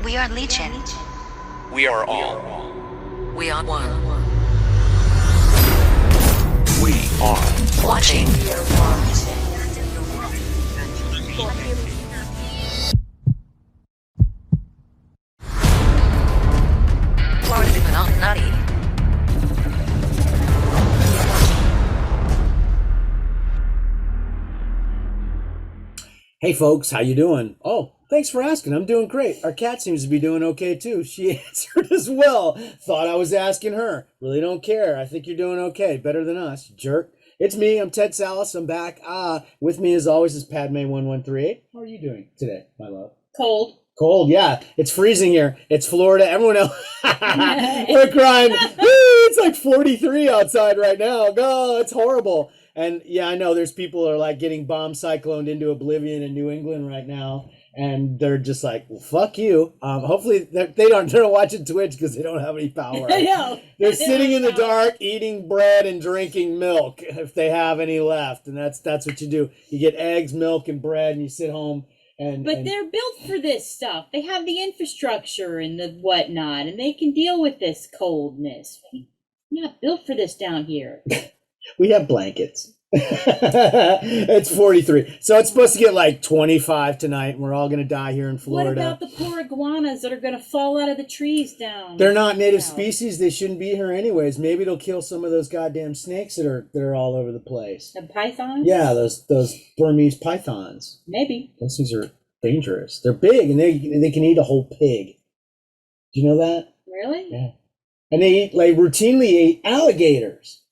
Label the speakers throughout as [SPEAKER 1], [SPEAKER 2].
[SPEAKER 1] We are Legion.
[SPEAKER 2] We are all.
[SPEAKER 1] We are one.
[SPEAKER 2] We are
[SPEAKER 1] Watching. Florida Illuminati.
[SPEAKER 3] Hey folks, how you doing? Oh, thanks for asking. I'm doing great. Our cat seems to be doing okay too. She answered as well. Thought I was asking her. Really don't care. I think you're doing okay. Better than us, jerk. It's me. I'm Tedsallis. I'm back. With me as always is Padme1138. How are you doing today, my love?
[SPEAKER 4] Cold.
[SPEAKER 3] Cold, yeah. It's freezing here. It's Florida. Everyone else, we're crying. Woo, it's like 43 outside right now. Oh, it's horrible. And yeah, I know there's people who are like getting bomb cycloned into oblivion in New England right now, and they're just like, well, "Fuck you." Hopefully they're not watching Twitch because they don't have any power.
[SPEAKER 4] I know.
[SPEAKER 3] They're sitting in the dark, eating bread and drinking milk if they have any left, and that's what you do. You get eggs, milk, and bread, and you sit home.
[SPEAKER 4] But they're built for this stuff. They have the infrastructure and the whatnot, and they can deal with this coldness. We're not built for this down here.
[SPEAKER 3] We have blankets. It's 43. So it's supposed to get like 25 tonight, and we're all going to die here in Florida.
[SPEAKER 4] What about the poor iguanas that are going to fall out of the trees down?
[SPEAKER 3] They're not native species. They shouldn't be here anyways. Maybe it'll kill some of those goddamn snakes that are all over the place.
[SPEAKER 4] The pythons?
[SPEAKER 3] Yeah, those Burmese pythons.
[SPEAKER 4] Maybe.
[SPEAKER 3] Those things are dangerous. They're big, and they can eat a whole pig. Do you know that?
[SPEAKER 4] Really?
[SPEAKER 3] Yeah. And they routinely eat alligators.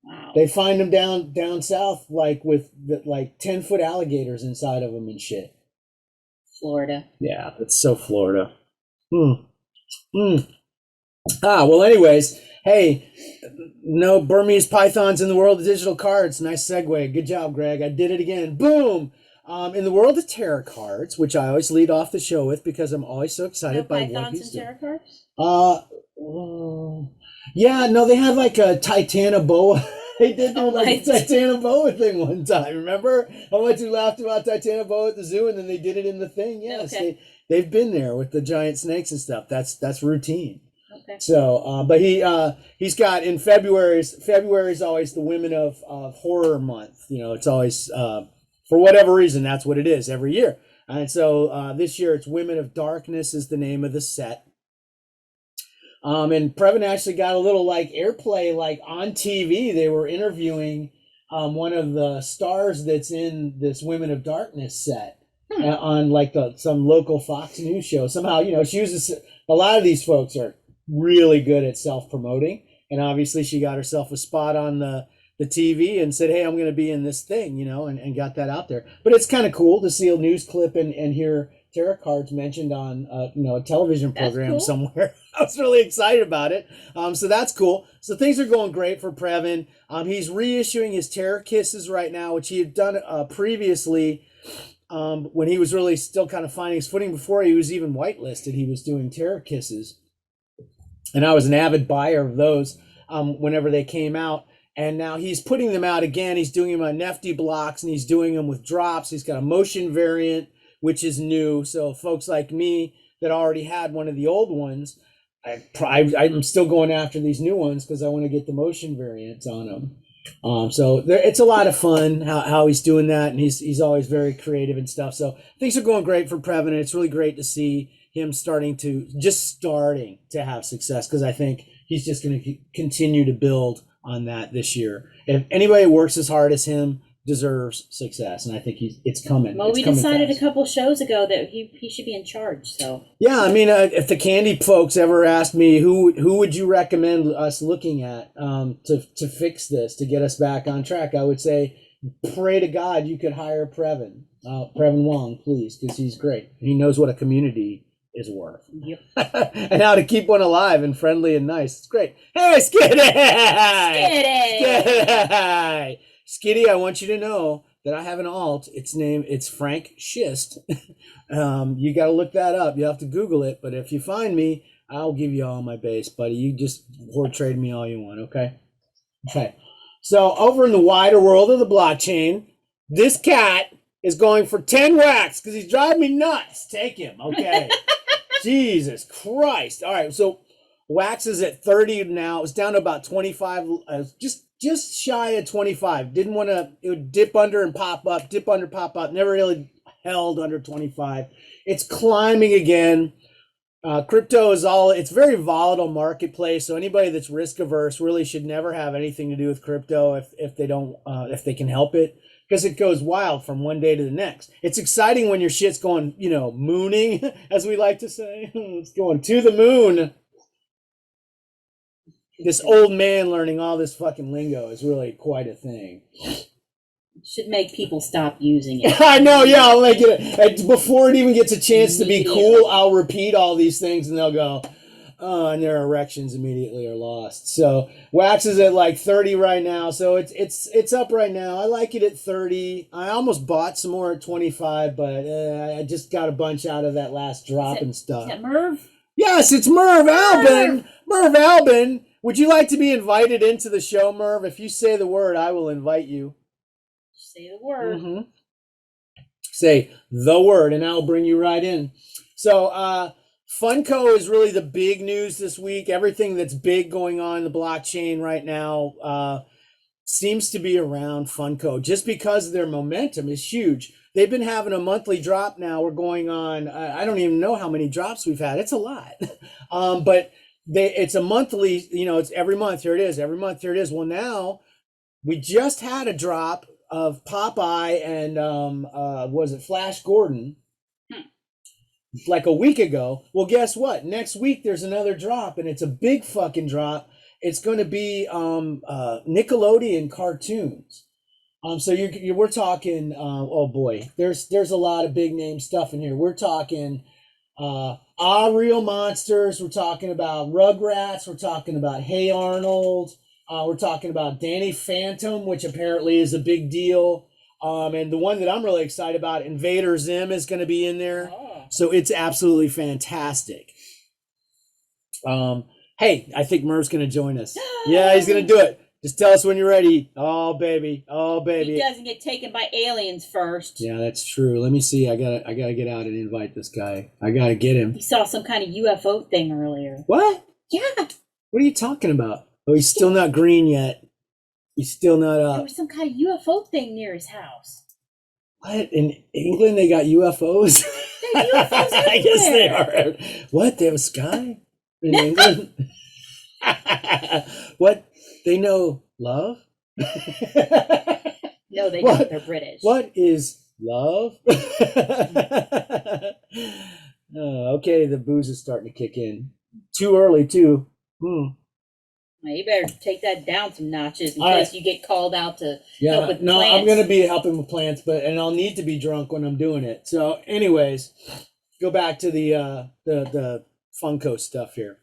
[SPEAKER 4] Wow.
[SPEAKER 3] They find them down south, like with 10-foot alligators inside of them and shit.
[SPEAKER 4] Florida.
[SPEAKER 3] Yeah, it's so Florida. Well, anyways, hey, no Burmese pythons in the world of digital cards. Nice segue. Good job, Greg. I did it again. Boom. In the world of tarot cards, which I always lead off the show with because I'm always so excited by what he's doing.
[SPEAKER 4] Pythons and tarot cards?
[SPEAKER 3] Yeah, no, they had like a Titanoboa. They did do like a Titanoboa thing one time. Remember how much we laughed about Titanoboa at the zoo, and then they did it in the thing? Yes,
[SPEAKER 4] okay.
[SPEAKER 3] They've been there with the giant snakes and stuff. That's routine.
[SPEAKER 4] Okay.
[SPEAKER 3] So, but he's got in February's always the Women of Horror Month. You know, it's always for whatever reason that's what it is every year. And so this year it's Women of Darkness is the name of the set. And Previn actually got a little like airplay, like on TV. They were interviewing one of the stars that's in this Women of Darkness set on like some local Fox News show. Somehow, you know, she uses a lot of these folks are really good at self-promoting, and obviously she got herself a spot on the TV and said, "Hey, I'm going to be in this thing," you know, and got that out there. But it's kind of cool to see a news clip and hear tarot cards mentioned on a television program somewhere. I was really excited about it. So that's cool. So things are going great for Previn. He's reissuing his Tarot Kisses right now, which he had done previously when he was really still kind of finding his footing. Before he was even whitelisted, he was doing Tarot Kisses. And I was an avid buyer of those whenever they came out. And now he's putting them out again. He's doing them on Nefty blocks, and he's doing them with drops. He's got a motion variant, which is new. So folks like me that already had one of the old ones, I'm still going after these new ones because I want to get the motion variants on them. So it's a lot of fun how he's doing that, and he's always very creative and stuff. So things are going great for Previn, and it's really great to see him starting to have success, because I think he's just going to continue to build on that this year. If anybody works as hard as him deserves success, and I think it's coming.
[SPEAKER 4] Well, we decided a couple shows ago that he should be in charge. So
[SPEAKER 3] yeah, I mean, if the Candy folks ever asked me who would you recommend us looking at to fix this, to get us back on track, I would say pray to God you could hire Previn Wong, please, because he's great. He knows what a community is worth. Yep. And how to keep one alive and friendly and nice. It's great. Hey, Skitty! Skitty! Skitty, I want you to know that I have an alt. It's Frank Schist. You got to look that up. You have to Google it. But if you find me, I'll give you all my base, buddy. You just hoard trade me all you want, okay? Okay. So over in the wider world of the blockchain, this cat is going for 10 whacks because he's driving me nuts. Take him, okay? Jesus Christ. All right, so wax is at 30 now. It's down to about 25, just shy of 25. Didn't want to, it would dip under and pop up, dip under, pop up. Never really held under 25. It's climbing again. Crypto is it's very volatile marketplace. So anybody that's risk averse really should never have anything to do with crypto if they don't, if they can help it, because it goes wild from one day to the next. It's exciting when your shit's going, mooning, as we like to say. It's going to the moon. This old man learning all this fucking lingo is really quite a thing.
[SPEAKER 4] Should make people stop using it.
[SPEAKER 3] I know, yeah, I'll make it. Before it even gets a chance to be cool, I'll repeat all these things and they'll go, and their erections immediately are lost. So wax is at like 30 right now, so it's up right now. I like it at 30. I almost bought some more at 25, but I just got a bunch out of that last drop and stuff.
[SPEAKER 4] Is that Merv?
[SPEAKER 3] Yes, it's Merv Albin. Merv Albin. Would you like to be invited into the show, Merv? If you say the word, I will invite you.
[SPEAKER 4] Say the word.
[SPEAKER 3] Mm-hmm. Say the word, and I'll bring you right in. So, Funko is really the big news this week. Everything that's big going on in the blockchain right now seems to be around Funko, just because their momentum is huge. They've been having a monthly drop now. We're going on, I don't even know how many drops we've had. It's a lot. But it's a monthly, it's every month. Here it is. Every month, here it is. Well, now we just had a drop of Popeye and was it Flash Gordon like a week ago. Well, guess what? Next week there's another drop, and it's a big fucking drop. It's going to be Nickelodeon Cartoons. So we're talking. Oh boy, there's a lot of big name stuff in here. We're talking Real Monsters. We're talking about Rugrats. We're talking about Hey Arnold. We're talking about Danny Phantom, which apparently is a big deal. And the one that I'm really excited about, Invader Zim, is going to be in there. Oh. So it's absolutely fantastic. Hey, I think Merv's going to join us. Yeah, he's going to do it. Just tell us when you're ready. Oh, baby. Oh, baby.
[SPEAKER 4] He doesn't get taken by aliens first.
[SPEAKER 3] Yeah, that's true. Let me see. I gotta get out and invite this guy. I got to get him.
[SPEAKER 4] He saw some kind of UFO thing earlier.
[SPEAKER 3] What?
[SPEAKER 4] Yeah.
[SPEAKER 3] What are you talking about? Oh, he's still not green yet. He's still not up.
[SPEAKER 4] There was some kind of UFO thing near his house.
[SPEAKER 3] What? In England, they got UFOs?
[SPEAKER 4] There are UFOs everywhere.
[SPEAKER 3] I guess they are. What? They have a sky in England? What? They know love?
[SPEAKER 4] No, they don't. They're British.
[SPEAKER 3] What is love? Okay, the booze is starting to kick in. Too early, too.
[SPEAKER 4] Well, you better take that down some notches in case you get called out to help with plants.
[SPEAKER 3] I'm going to be helping with plants, and I'll need to be drunk when I'm doing it. So, anyways, go back to the Funko stuff here.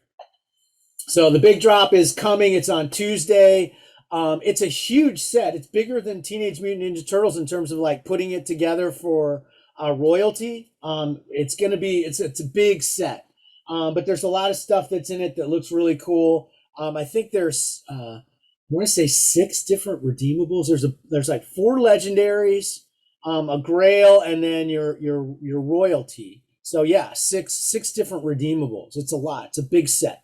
[SPEAKER 3] So the big drop is coming. It's on Tuesday. It's a huge set. It's bigger than Teenage Mutant Ninja Turtles in terms of like putting it together for royalty. It's going to be it's a big set. But there's a lot of stuff that's in it that looks really cool. I think there's I want to say 6 different redeemables. There's like 4 legendaries, a grail, and then your royalty. So yeah, six different redeemables. It's a lot. It's a big set.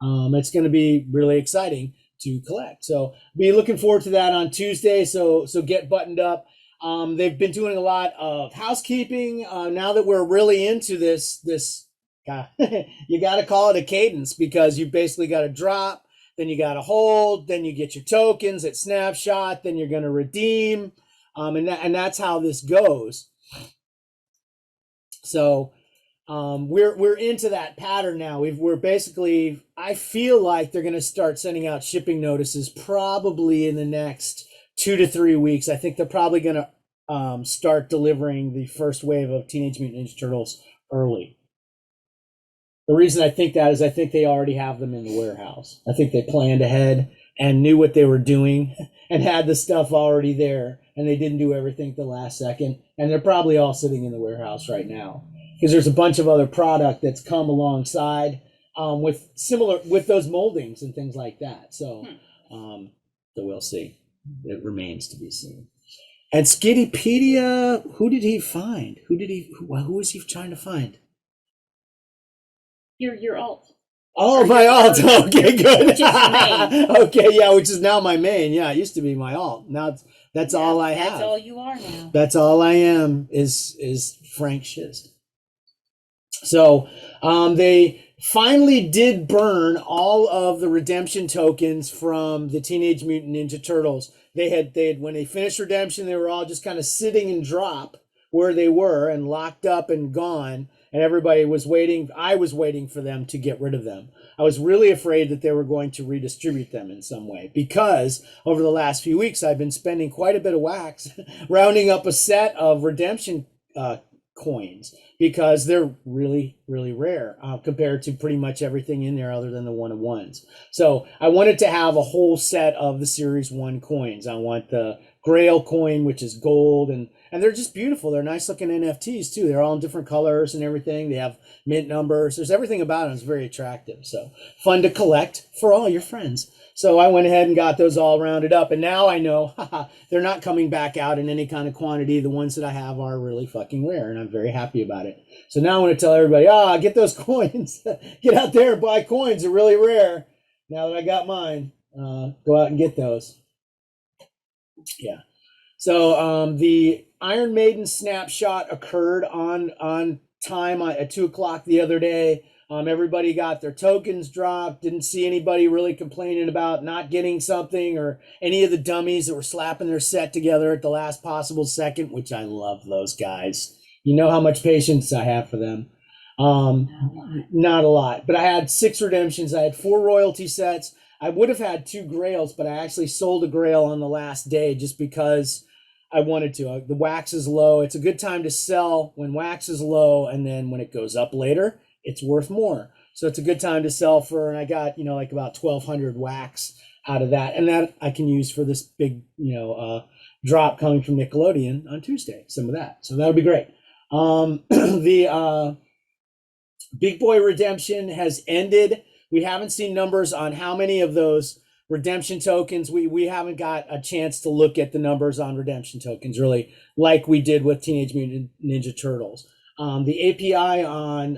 [SPEAKER 3] It's going to be really exciting to collect. So be looking forward to that on Tuesday. So get buttoned up. They've been doing a lot of housekeeping. Now that we're really into this you got to call it a cadence, because you basically got to drop, then you got to hold, then you get your tokens at snapshot, then you're going to redeem. And that's how this goes. So we're into that pattern now. We're basically, I feel like they're going to start sending out shipping notices probably in the next 2 to 3 weeks. I think they're probably going to start delivering the first wave of Teenage Mutant Ninja Turtles early. The reason I think that is I think they already have them in the warehouse. I think they planned ahead and knew what they were doing and had the stuff already there, and they didn't do everything at the last second. And they're probably all sitting in the warehouse right now, because there's a bunch of other product that's come alongside with those moldings and things like that. So we'll see. It remains to be seen. And Skittypedia, who did he find? Who was he trying to find?
[SPEAKER 4] Your alt.
[SPEAKER 3] Oh, my alt. Okay, good.
[SPEAKER 4] Which is your main.
[SPEAKER 3] Okay, yeah, which is now my main. Yeah, it used to be my alt. Now that's all I have.
[SPEAKER 4] That's all you are now.
[SPEAKER 3] That's all I am is Frank Shiz. So they finally did burn all of the redemption tokens from the Teenage Mutant Ninja Turtles. They had when they finished redemption, they were all just kind of sitting in drop where they were and locked up and gone. And everybody was waiting. I was waiting for them to get rid of them. I was really afraid that they were going to redistribute them in some way, because over the last few weeks, I've been spending quite a bit of wax rounding up a set of redemption coins, because they're really, really rare compared to pretty much everything in there other than the one-of-ones. So I wanted to have a whole set of the Series 1 coins. I want the Grail coin, which is gold, and they're just beautiful. They're nice looking NFTs too. They're all in different colors and everything. They have mint numbers. There's everything about them. It's very attractive. So fun to collect for all your friends. So I went ahead and got those all rounded up. And now I know they're not coming back out in any kind of quantity. The ones that I have are really fucking rare, and I'm very happy about it. So now I want to tell everybody, get those coins. Get out there and buy coins. They're really rare. Now that I got mine, go out and get those. Yeah. So the Iron Maiden snapshot occurred on time at 2:00 the other day. Everybody got their tokens dropped. Didn't see anybody really complaining about not getting something, or any of the dummies that were slapping their set together at the last possible second, which I love those guys. You know how much patience I have for them. Not a lot, but I had 6 redemptions. I had 4 royalty sets. I would have had 2 grails, but I actually sold a grail on the last day just because I wanted to. The wax is low. It's a good time to sell when wax is low, and then when it goes up later, it's worth more. So it's a good time to sell for, and I got, like about 1,200 wax out of that. And that I can use for this big, drop coming from Nickelodeon on Tuesday, some of that. So that'll be great. The Big Boy Redemption has ended. We haven't seen numbers on how many of those redemption tokens. We haven't got a chance to look at the numbers on redemption tokens, really, like we did with Teenage Mutant Ninja Turtles. The API on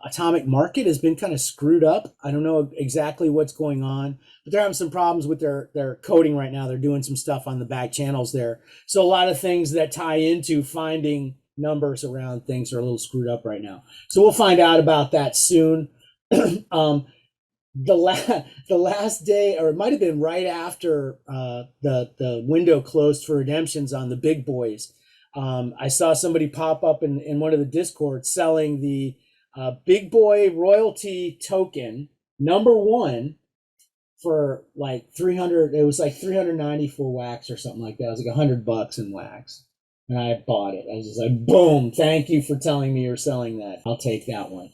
[SPEAKER 3] Atomic Market has been kind of screwed up. I don't know exactly what's going on, but they're having some problems with their coding right now. They're doing some stuff on the back channels there. So a lot of things that tie into finding numbers around things are a little screwed up right now. So we'll find out about that soon. The last day, or it might have been right after the window closed for redemptions on the big boys, I saw somebody pop up in one of the Discords selling the big boy royalty token #1 for like 300. It was like 390 for wax or something like that. It was like $100 in wax, and I bought it. I was just like, boom! Thank you for telling me you're selling that. I'll take that one.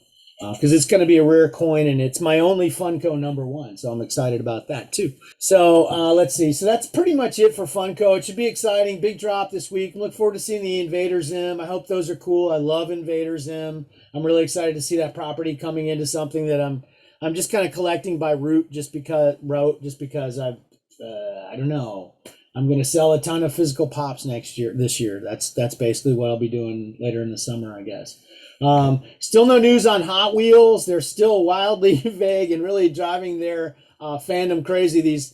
[SPEAKER 3] Because it's going to be a rare coin, and it's my only Funko #1, so I'm excited about that too. So let's see. So that's pretty much it for Funko. It should be exciting. Big drop this week. Look forward to seeing the Invader Zim. I hope those are cool. I love Invader Zim. I'm really excited to see that property coming into something that I'm just kind of collecting by rote, just because I don't know. I'm going to sell a ton of physical pops this year. That's basically what I'll be doing later in the summer, I guess. Still no news on Hot Wheels. They're still wildly vague and really driving their fandom crazy. These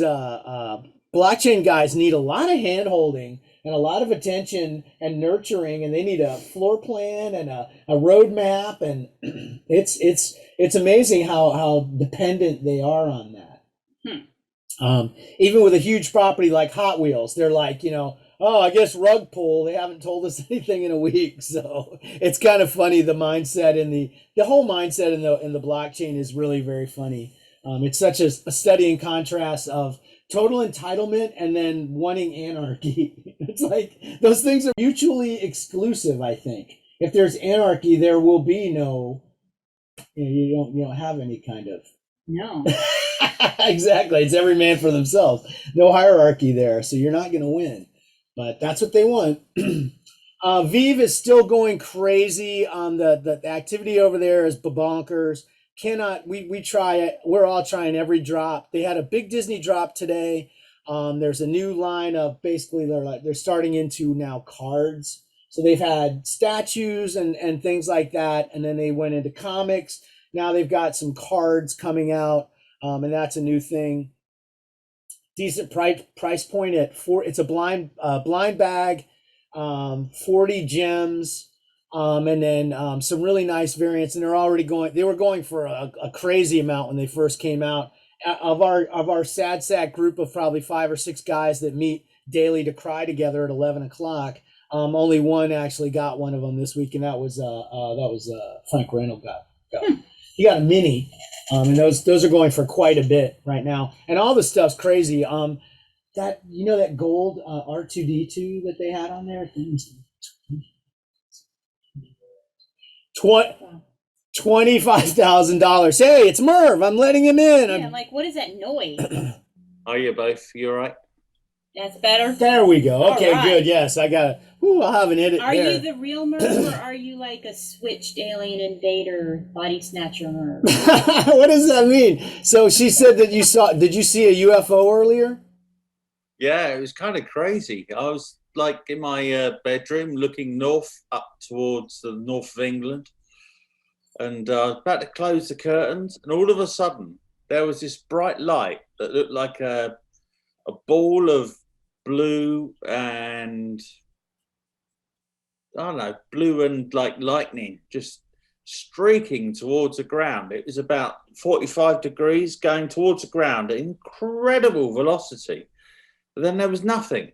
[SPEAKER 3] blockchain guys need a lot of hand holding and a lot of attention and nurturing, and they need a floor plan and a roadmap, and it's amazing how dependent they are on that. Even with a huge property like Hot Wheels, they're like, I guess rug pull. They haven't told us anything in a week, so it's kind of funny. The mindset and the whole mindset in the blockchain is really very funny. It's such a study in contrast of total entitlement and then wanting anarchy. It's like those things are mutually exclusive. I think if there's anarchy, there will be no. You don't have any kind of.
[SPEAKER 4] No.
[SPEAKER 3] Exactly. It's every man for themselves. No hierarchy there, so you're not going to win. But that's what they want. Vive is still going crazy. The activity over there is bonkers. We try it. We're all trying every drop. They had a big Disney drop today. There's a new line of basically they're starting into now cards. So they've had statues and things like that, and then they went into comics. Now they've got some cards coming out, and that's a new thing. Decent price point at it's a blind bag, 40 gems, and then some really nice variants. And they were going for a crazy amount when they first came out. Of our sad sack group of probably 5 or 6 guys that meet daily to cry together at 11 o'clock, only one actually got one of them this week, and that was Frank Reynolds got. He got a mini, and those are going for quite a bit right now, and all the stuff's crazy. That that gold R2D2 that they had on there, $25,000. Hey, it's Merv. I'm letting him in.
[SPEAKER 4] Yeah, I'm like, what is that noise?
[SPEAKER 2] Are you both? You all right?
[SPEAKER 4] That's better.
[SPEAKER 3] There we go. Okay,
[SPEAKER 4] right.
[SPEAKER 3] Good. Yes, I got it. I'll have an edit.
[SPEAKER 4] Are
[SPEAKER 3] there.
[SPEAKER 4] you the real Merv, or are you like a switched alien invader body snatcher Merv?
[SPEAKER 3] What does that mean? So she said that did you see a UFO earlier?
[SPEAKER 2] Yeah, it was kind of crazy. I was like in my bedroom looking north up towards the north of England, and I was about to close the curtains, and all of a sudden there was this bright light that looked like a ball of blue and I don't know, blue and like lightning just streaking towards the ground. It was about 45 degrees going towards the ground at incredible velocity. But then there was nothing.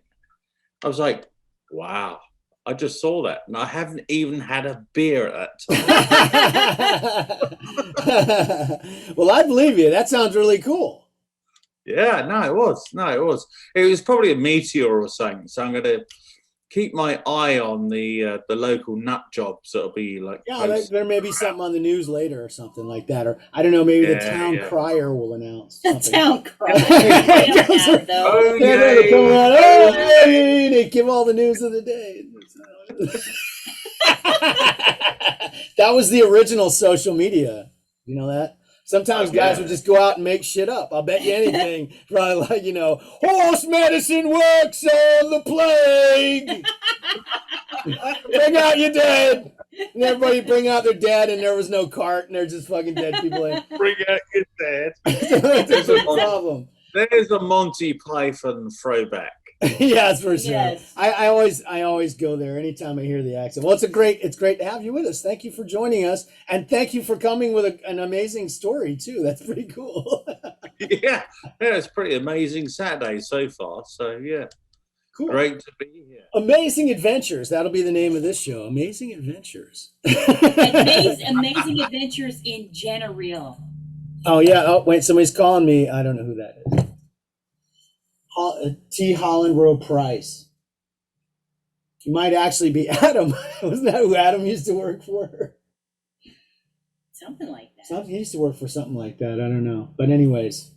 [SPEAKER 2] I was like, wow, I just saw that. And I haven't even had a beer at that
[SPEAKER 3] time. Well, I believe you. That sounds really cool.
[SPEAKER 2] Yeah, no, it was. It was probably a meteor or something. So I'm going to keep my eye on the local nut jobs that'll be like.
[SPEAKER 3] Yeah, there may be something on the news later or something like that, or I don't know. Maybe the town crier will announce something.
[SPEAKER 4] The town crier.
[SPEAKER 3] They give all the news of the day. That was the original social media. You know that? Sometimes guys would just go out and make shit up. I'll bet you anything. Probably like, horse medicine works on the plague. Bring out your dead. And everybody bring out their dead, and there was no cart, and there's just fucking dead people in.
[SPEAKER 2] Bring out your dead.
[SPEAKER 3] There's a problem.
[SPEAKER 2] There's a Monty Python throwback.
[SPEAKER 3] Yes, for sure.
[SPEAKER 4] Yes.
[SPEAKER 3] I always go there anytime I hear the accent. Well, it's great to have you with us. Thank you for joining us, and thank you for coming with an amazing story too. That's pretty cool.
[SPEAKER 2] yeah, it's pretty amazing Saturday so far. So yeah,
[SPEAKER 3] cool.
[SPEAKER 2] Great to be here.
[SPEAKER 3] Amazing Adventures. That'll be the name of this show. Amazing Adventures.
[SPEAKER 4] Amazing Adventures in general.
[SPEAKER 3] Oh yeah. Oh wait, somebody's calling me. I don't know who that is. T. Holland Rowe Price. He might actually be Adam. Wasn't that who Adam used to work for?
[SPEAKER 4] Something like that.
[SPEAKER 3] He used to work for something like that. I don't know. But anyways,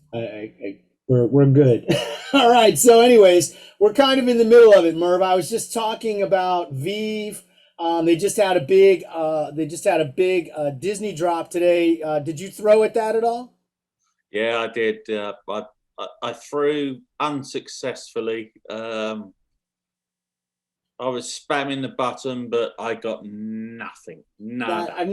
[SPEAKER 3] we're good. All right. So anyways, we're kind of in the middle of it, Merv. I was just talking about Vive. They just had a big Disney drop today. Did you throw at that at all?
[SPEAKER 2] Yeah, I did. I threw unsuccessfully. I was spamming the button, but I got nothing. Nada.
[SPEAKER 3] I've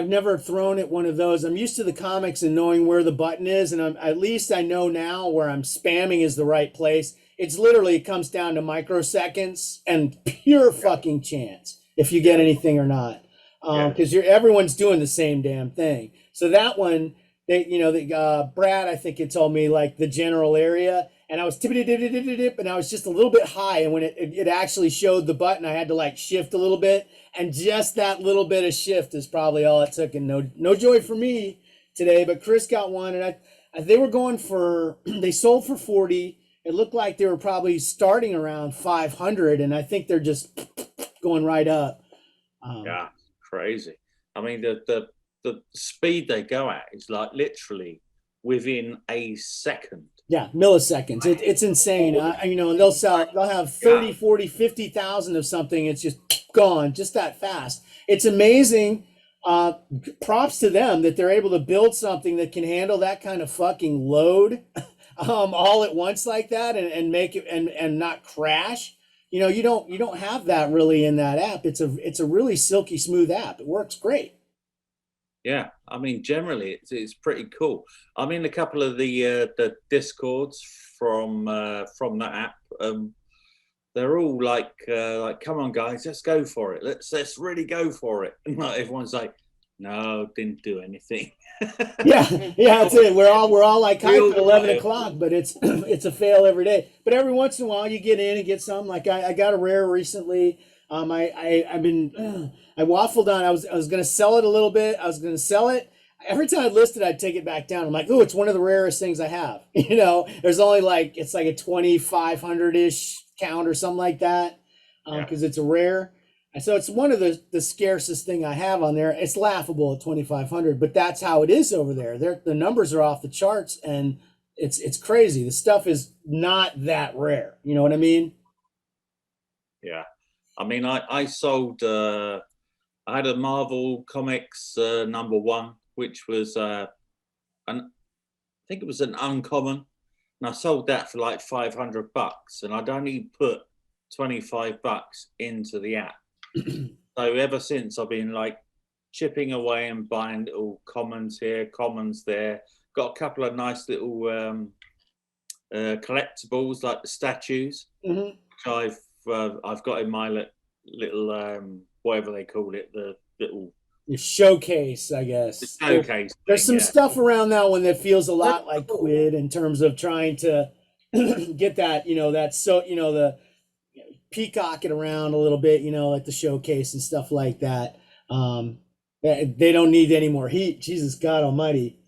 [SPEAKER 3] never thrown at one of those. I'm used to the comics and knowing where the button is, and at least I know now where I'm spamming is the right place. It's literally, it comes down to microseconds and pure fucking chance if you get anything or not, because everyone's doing the same damn thing. So that one. Brad, I think it told me like the general area, and I was tippity-dip, and I was just a little bit high, and when it actually showed the button, I had to like shift a little bit, and just that little bit of shift is probably all it took, and no joy for me today. But Chris got one, and they were going for they sold for 40. It looked like they were probably starting around 500, and I think they're just going right up.
[SPEAKER 2] Yeah, crazy. I mean the speed they go at is like literally within a second.
[SPEAKER 3] Yeah, milliseconds. It's insane. And they'll have 30, 40, 50,000 of something. It's just gone just that fast. It's amazing. Props to them that they're able to build something that can handle that kind of fucking load all at once like that and make it and not crash. You don't have that really in that app. It's a really silky smooth app. It works great.
[SPEAKER 2] Yeah, I mean, generally it's pretty cool. I'm in a couple of the discords from that app. They're all like, come on, guys, let's go for it. Let's really go for it. And like, everyone's like, no, didn't do anything.
[SPEAKER 3] Yeah, that's it. We're all like hyped at 11
[SPEAKER 2] Real
[SPEAKER 3] o'clock, but it's it's a fail every day. But every once in a while, you get in and get something. Like I got a rare recently. I've been I waffled on. I was gonna sell it a little bit. I was gonna sell it. Every time I listed, I'd take it back down. I'm like, oh, it's one of the rarest things I have. You know, there's only like it's like a 2,500 ish count or something like that, because it's a rare. And so it's one of the scarcest thing I have on there. It's laughable at 2,500, but that's how it is over there. The numbers are off the charts, and it's crazy. The stuff is not that rare. You know what I mean?
[SPEAKER 2] Yeah, I mean, I sold. I had a Marvel Comics #1, which was I think it was an uncommon, and I sold that for like $500, and I'd only put $25 into the app. So ever since, I've been like chipping away and buying little commons here, commons there. Got a couple of nice little collectibles like the statues, which I've got in my little whatever they call it, the little
[SPEAKER 3] Your showcase, I guess.
[SPEAKER 2] the showcase.
[SPEAKER 3] There's some
[SPEAKER 2] thing,
[SPEAKER 3] stuff around that one that feels a lot like Quid in terms of trying to get that, the peacocking around a little bit, like the showcase and stuff like that. They don't need any more heat. Jesus God Almighty.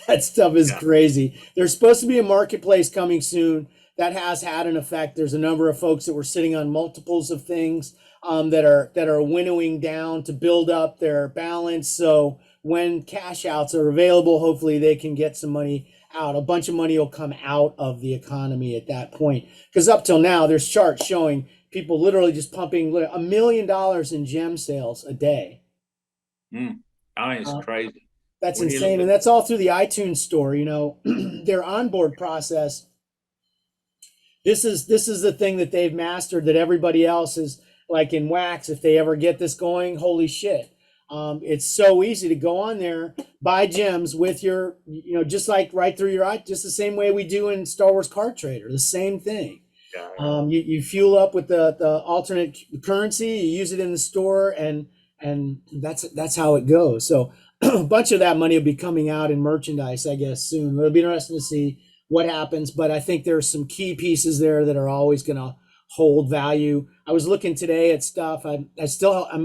[SPEAKER 3] That stuff is crazy. There's supposed to be a marketplace coming soon that has had an effect. There's a number of folks that were sitting on multiples of things that are winnowing down to build up their balance. So when cash outs are available, hopefully they can get some money out. A bunch of money will come out of the economy at that point. Because up till now, there's charts showing people literally just pumping $1 million in gem sales a day.
[SPEAKER 2] I mean, it's crazy.
[SPEAKER 3] That's insane. And that's all through the iTunes store, their onboard process. This is the thing that they've mastered that everybody else is like in wax. If they ever get this going, holy shit. It's so easy to go on there, buy gems with your, just like right through your eye, just the same way we do in Star Wars Card Trader, the same thing. You fuel up with the alternate currency, you use it in the store, and that's how it goes. So a bunch of that money will be coming out in merchandise, I guess, soon. It'll be interesting to see what happens, but I think there's some key pieces there that are always going to hold value. I was looking today at stuff. I'm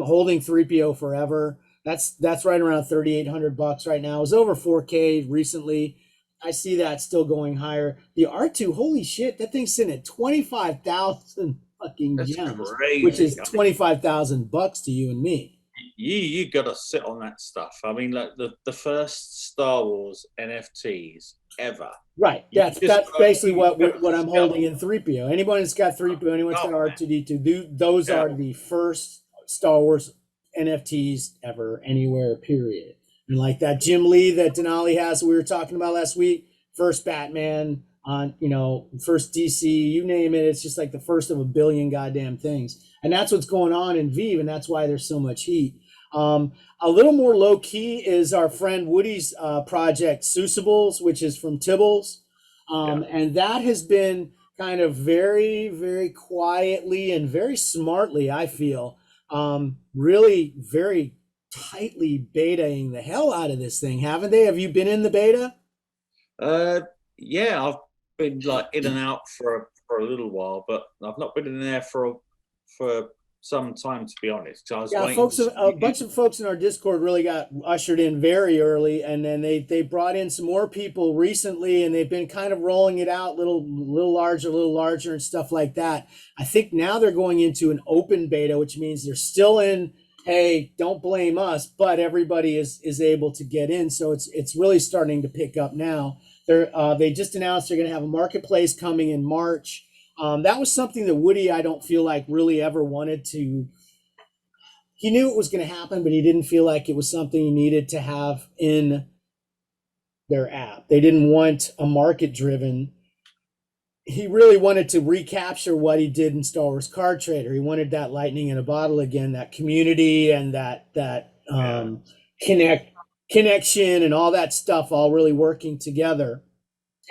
[SPEAKER 3] holding 3PO forever. That's right around $3,800 right now. It was over 4K recently. I see that still going higher. The R2, holy shit, that thing's sitting at 25,000 fucking gems,
[SPEAKER 2] crazy.
[SPEAKER 3] Which is $25,000 to you and me.
[SPEAKER 2] You got to sit on that stuff. I mean, like the first Star Wars NFTs ever.
[SPEAKER 3] Right. That's basically what I'm holding in 3PO. Anyone that's got 3PO, anyone's got R2D2, those are the first Star Wars NFTs ever, anywhere, period. And like that Jim Lee that Denali has that we were talking about last week, first Batman on, first DC, you name it, it's just like the first of a billion goddamn things. And that's what's going on in Vive, and that's why there's so much heat. A little more low key is our friend Woody's project, Susables, which is from Tibbles. And that has been kind of very, very quietly and very smartly, I feel, really very tightly betaing the hell out of this thing, haven't they? Have you been in the beta?
[SPEAKER 2] Yeah, I've been like in and out for a little while, but I've not been in there for some time, to be honest.
[SPEAKER 3] A bunch of folks in our Discord really got ushered in very early, and then they brought in some more people recently, and they've been kind of rolling it out little larger and stuff like that. I think now they're going into an open beta, which means they're still in, hey, don't blame us, but everybody is able to get in. So it's really starting to pick up now. They just announced they're going to have a marketplace coming in March. That was something that Woody, I don't feel like really ever wanted to. He knew it was going to happen, but he didn't feel like it was something he needed to have in their app. They didn't want a market driven. He really wanted to recapture what he did in Star Wars Card Trader. He wanted that lightning in a bottle again, that community and that connection and all that stuff all really working together.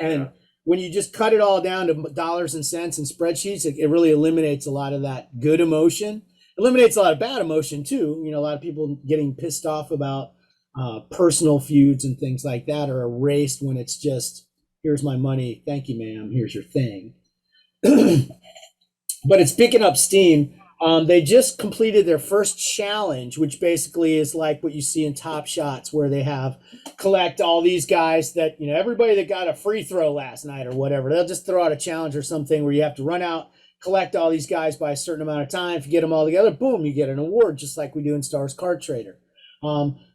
[SPEAKER 3] And when you just cut it all down to dollars and cents and spreadsheets, it really eliminates a lot of that good emotion. Eliminates a lot of bad emotion too. You know, a lot of people getting pissed off about personal feuds and things like that are erased when it's just, here's my money, thank you, ma'am, here's your thing. But it's picking up steam. They just completed their first challenge, which basically is like what you see in Top Shots, where they have collect all these guys that, you know, everybody that got a free throw last night or whatever, they'll just throw out a challenge or something where you have to run out, collect all these guys by a certain amount of time. If you get them all together, boom, you get an award, just like we do in Star Wars Card Trader.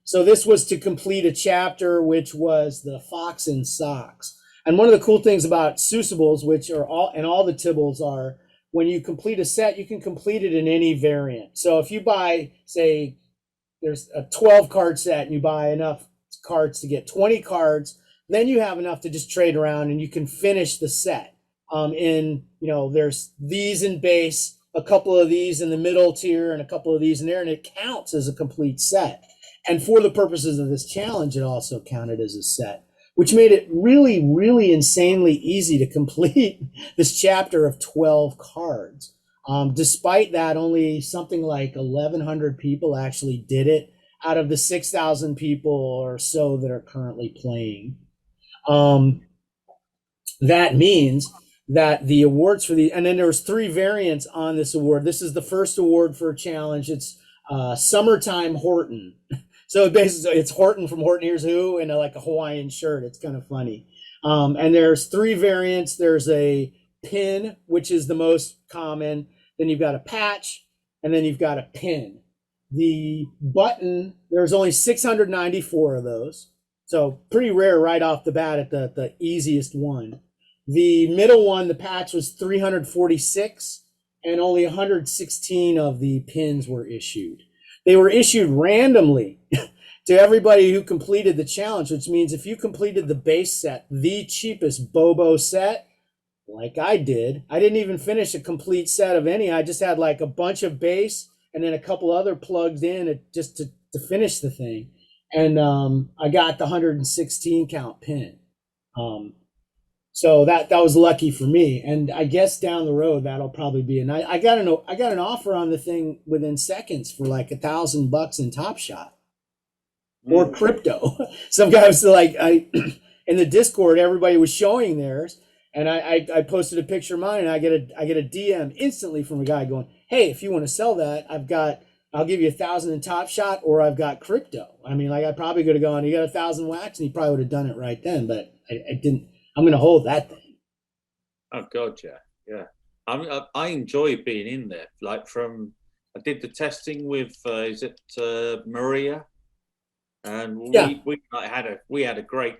[SPEAKER 3] So this was to complete a chapter, which was the Fox and Socks. And one of the cool things about Seussibles, which are all the Tibbles are, when you complete a set, you can complete it in any variant. So if you buy, say, there's a 12 card set and you buy enough cards to get 20 cards, then you have enough to just trade around and you can finish the set. There's these in base, a couple of these in the middle tier, and a couple of these in there, and it counts as a complete set. And for the purposes of this challenge, it also counted as a set, which made it really, really insanely easy to complete this chapter of 12 cards. Despite that, only something like 1,100 people actually did it out of the 6,000 people or so that are currently playing. That means that the awards for and then there was 3 variants on this award. This is the first award for a challenge. It's Summertime Horton. So basically, it's Horton from Horton Hears Who in like a Hawaiian shirt. It's kind of funny. And there's 3 variants. There's a pin, which is the most common. Then you've got a patch, and then you've got a pin. The button, there's only 694 of those. So pretty rare right off the bat at the easiest one. The middle one, the patch, was 346, and only 116 of the pins were issued. They were issued randomly to everybody who completed the challenge, which means if you completed the base set, the cheapest Bobo set, like I did, I didn't even finish a complete set of any. I just had like a bunch of base and then a couple other plugged in just to finish the thing. And I got the 116 count pin. So that was lucky for me. And I guess down the road that'll probably be I got an offer on the thing within seconds for like $1,000 in Top Shot or crypto. Some guy was like, in the Discord, everybody was showing theirs, and I posted a picture of mine, and I get a DM instantly from a guy going, "Hey, if you want to sell that, I'll give you $1,000 in Top Shot, or I've got crypto." I mean, like I probably could have gone, "You got 1,000 wax," and he probably would have done it right then, but I didn't. I'm going to hold that thing.
[SPEAKER 2] Oh God, yeah. I enjoy being in there. Like I did the testing with Maria, and we had a great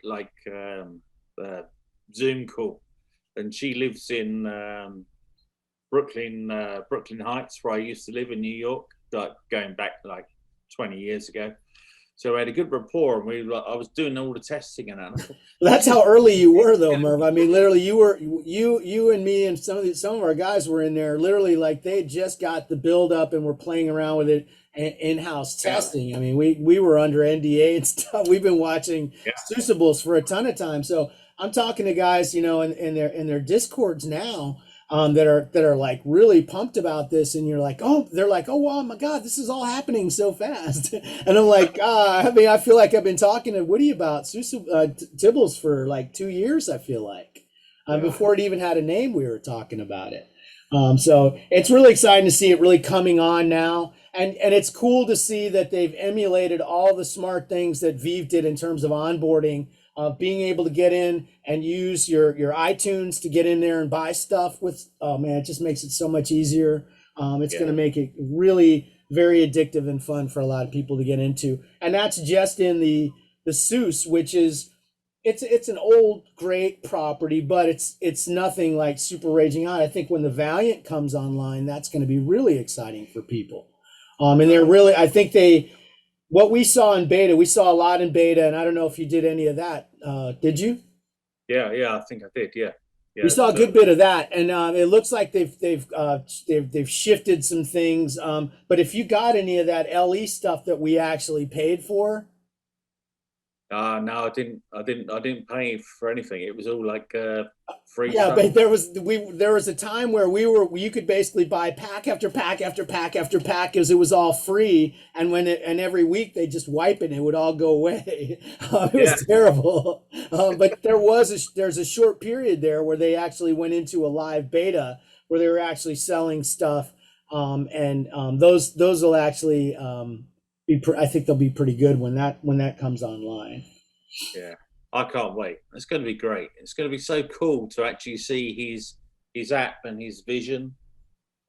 [SPEAKER 2] Zoom call, and she lives in Brooklyn Heights, where I used to live in New York, going back like 20 years ago. So I had a good rapport, and I was doing all the testing and that.
[SPEAKER 3] That's how early you were, though, Merv. I mean, literally, you and me and some of our guys were in there. Literally, like they just got the build up and were playing around with it in-house testing. I mean, we were under NDA and stuff. We've been watching Seussibles for a ton of time. So I'm talking to guys, in their Discords now. That are like really pumped about this, and they're like, oh wow, my God, this is all happening so fast. And I'm like, I feel like I've been talking to Woody about Tibbles for like 2 years. I feel like before it even had a name, we were talking about it. So it's really exciting to see it really coming on now, and it's cool to see that they've emulated all the smart things that Vive did in terms of onboarding. Being able to get in and use your iTunes to get in there and buy stuff with, oh man, it just makes it so much easier. It's going to make it really very addictive and fun for a lot of people to get into. And that's just in the Seuss, which is, it's an old, great property, but it's nothing like super raging hot. I think when the Valiant comes online, that's going to be really exciting for people. And they're really, I think what we saw in beta, we saw a lot in beta, and I don't know if you did any of that. Did you?
[SPEAKER 2] Yeah, I think I did. Yeah.
[SPEAKER 3] We saw a good bit of that, and it looks like they've shifted some things. But if you got any of that LE stuff that we actually paid for,
[SPEAKER 2] No, I didn't pay for anything. It was all like free
[SPEAKER 3] Yeah,
[SPEAKER 2] stuff.
[SPEAKER 3] but there was a time where you could basically buy pack after pack after pack after pack because it was all free, and every week they just wipe it and it would all go away. It
[SPEAKER 2] Yeah.
[SPEAKER 3] was terrible. But there's a short period there where they actually went into a live beta where they were actually selling stuff, and those will actually I think they'll be pretty good when that comes online.
[SPEAKER 2] Yeah, I can't wait. It's going to be great. It's going to be so cool to actually see his app and his vision,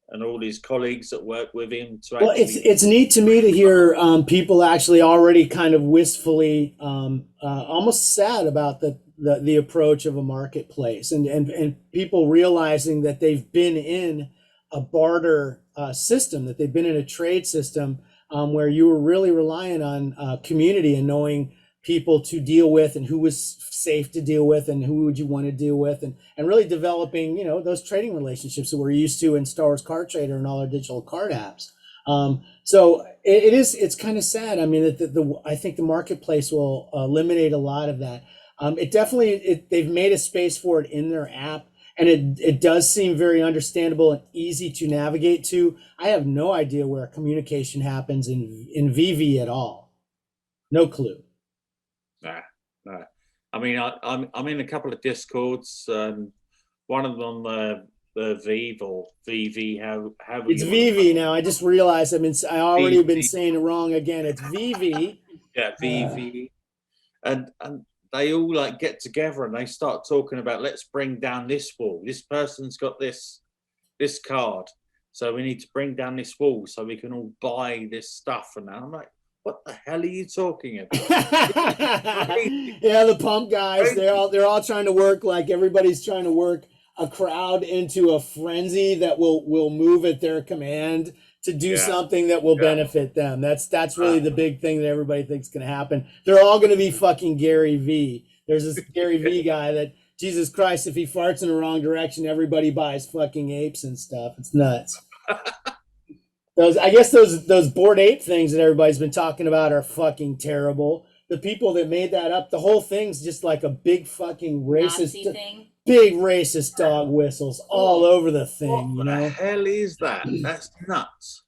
[SPEAKER 2] and all his colleagues that work with him.
[SPEAKER 3] Well, it's neat to me to hear people actually already kind of wistfully, almost sad about the approach of a marketplace, and people realizing that they've been in a barter system, that they've been in a trade system where you were really relying on community and knowing people to deal with and who was safe to deal with and who would you want to deal with, and really developing, those trading relationships that we're used to in Star Wars Card Trader and all our digital card apps. So it's kind of sad. I mean, I think the marketplace will eliminate a lot of that. They've made a space for it in their app, and it does seem very understandable and easy to navigate to. I have no idea where communication happens in VV at all. No clue.
[SPEAKER 2] Nah. I mean, I'm in a couple of Discords. One of them, the Viv or VV. How
[SPEAKER 3] it's VV now. I just realized. I already been saying it wrong again. It's VV.
[SPEAKER 2] Yeah, VV, and they all like get together and they start talking about, let's bring down this wall. This person's got this card, so we need to bring down this wall so we can all buy this stuff. And I'm like, what the hell are you talking about?
[SPEAKER 3] Yeah, the pump guys, they're all trying to work, like everybody's trying to work a crowd into a frenzy that will move at their command to do something that will benefit them. That's really the big thing that everybody thinks is going to happen. They're all going to be fucking Gary V. There's this Gary V guy that, Jesus Christ, if he farts in the wrong direction, everybody buys fucking apes and stuff. It's nuts. Those Bored Ape things that everybody's been talking about are fucking terrible. The people that made that up, the whole thing's just like a big fucking racist
[SPEAKER 4] thing.
[SPEAKER 3] Big racist dog whistles all over the thing.
[SPEAKER 2] What the hell is that? That's nuts.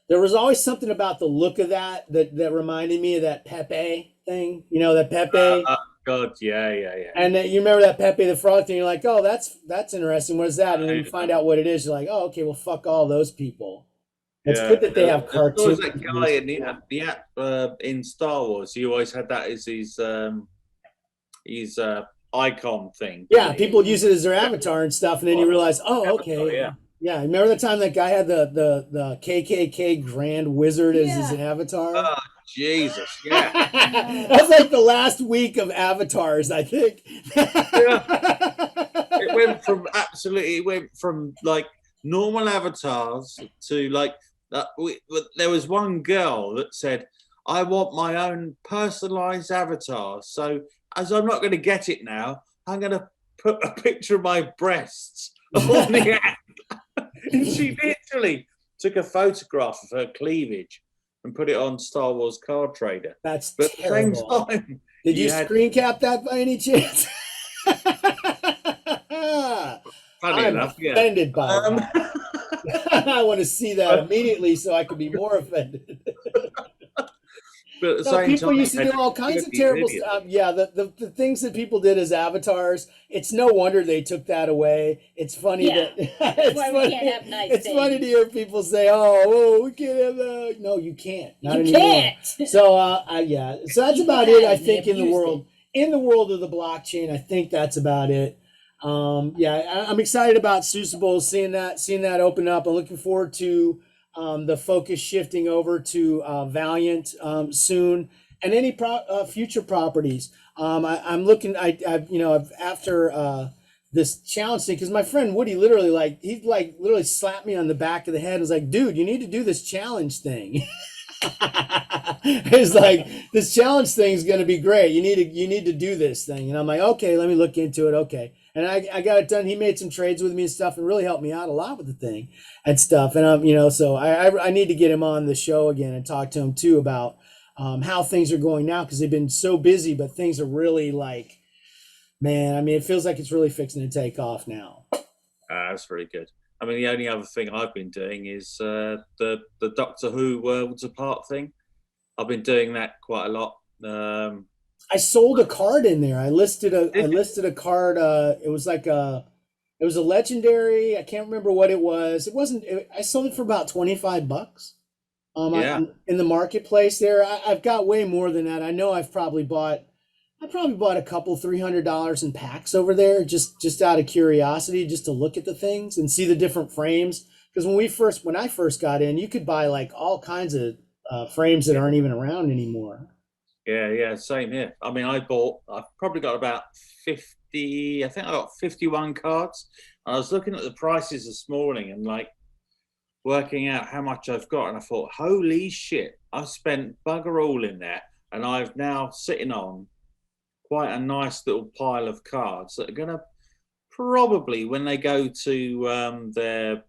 [SPEAKER 3] There was always something about the look of that reminded me of that Pepe thing. That Pepe.
[SPEAKER 2] God, yeah.
[SPEAKER 3] And you remember that Pepe the Frog thing? You're like, oh, that's interesting. What is that? And then you find out what it is. You're like, oh, okay, well, fuck all those people. It's good that they have cartoons.
[SPEAKER 2] There was that guy in the app in Star Wars. He always had that as his icon thing.
[SPEAKER 3] Yeah, people use it as their avatar and stuff, and then you realize, oh, okay. Yeah, remember the time that guy had the KKK Grand Wizard as his avatar?
[SPEAKER 2] Oh, Jesus, yeah.
[SPEAKER 3] That's like the last week of avatars, I think.
[SPEAKER 2] It went from like normal avatars to like there was one girl that said, I want my own personalized avatar, so as I'm not going to get it now, I'm going to put a picture of my breasts on the app. And she literally took a photograph of her cleavage and put it on Star Wars Card Trader.
[SPEAKER 3] That's
[SPEAKER 2] but
[SPEAKER 3] terrible.
[SPEAKER 2] At the same time,
[SPEAKER 3] did you screen cap that by any chance?
[SPEAKER 2] Funny enough,
[SPEAKER 3] offended by that. I want to see that immediately so I can be more offended.
[SPEAKER 2] But at the same
[SPEAKER 3] people
[SPEAKER 2] time,
[SPEAKER 3] used to do all kinds of terrible stuff. Yeah, the things that people did as avatars, it's no wonder they took that away. It's funny that
[SPEAKER 4] that's why we can't have nice
[SPEAKER 3] things. Funny to hear people say, "Oh, we can't have that." No, you can't. Not
[SPEAKER 4] you
[SPEAKER 3] anymore.
[SPEAKER 4] Can't.
[SPEAKER 3] So so that's about it. I think in the world of the blockchain, I think that's about it. I'm excited about Crucible, seeing that open up. I'm looking forward to the focus shifting over to Valiant soon, and any future properties. I'm looking. After this challenge thing, because my friend Woody literally slapped me on the back of the head and was like, "Dude, you need to do this challenge thing." It's like, this challenge thing is going to be great. You need to do this thing, and I'm like, okay, let me look into it. Okay. And I got it done. He made some trades with me and stuff, and really helped me out a lot with the thing and stuff. And so I need to get him on the show again and talk to him too about how things are going now, because they've been so busy, but things are really like, man, I mean, it feels like it's really fixing to take off now.
[SPEAKER 2] That's very good. I mean, the only other thing I've been doing is the Doctor Who Worlds Apart thing. I've been doing that quite a lot.
[SPEAKER 3] I sold a card in there. I listed a card. It was a legendary. I can't remember what it was. It wasn't. I sold it for about $25.
[SPEAKER 2] Yeah.
[SPEAKER 3] In the marketplace there. I've got way more than that. I know I probably bought a couple $300 in packs over there, just out of curiosity, just to look at the things and see the different frames. Because when I first got in, you could buy like all kinds of frames that aren't even around anymore.
[SPEAKER 2] Yeah, same here. I mean, I've probably got about 50, I think I got 51 cards. I was looking at the prices this morning and like working out how much I've got. And I thought, holy shit, I've spent bugger all in there. And I've now sitting on quite a nice little pile of cards that are going to probably, when they go to their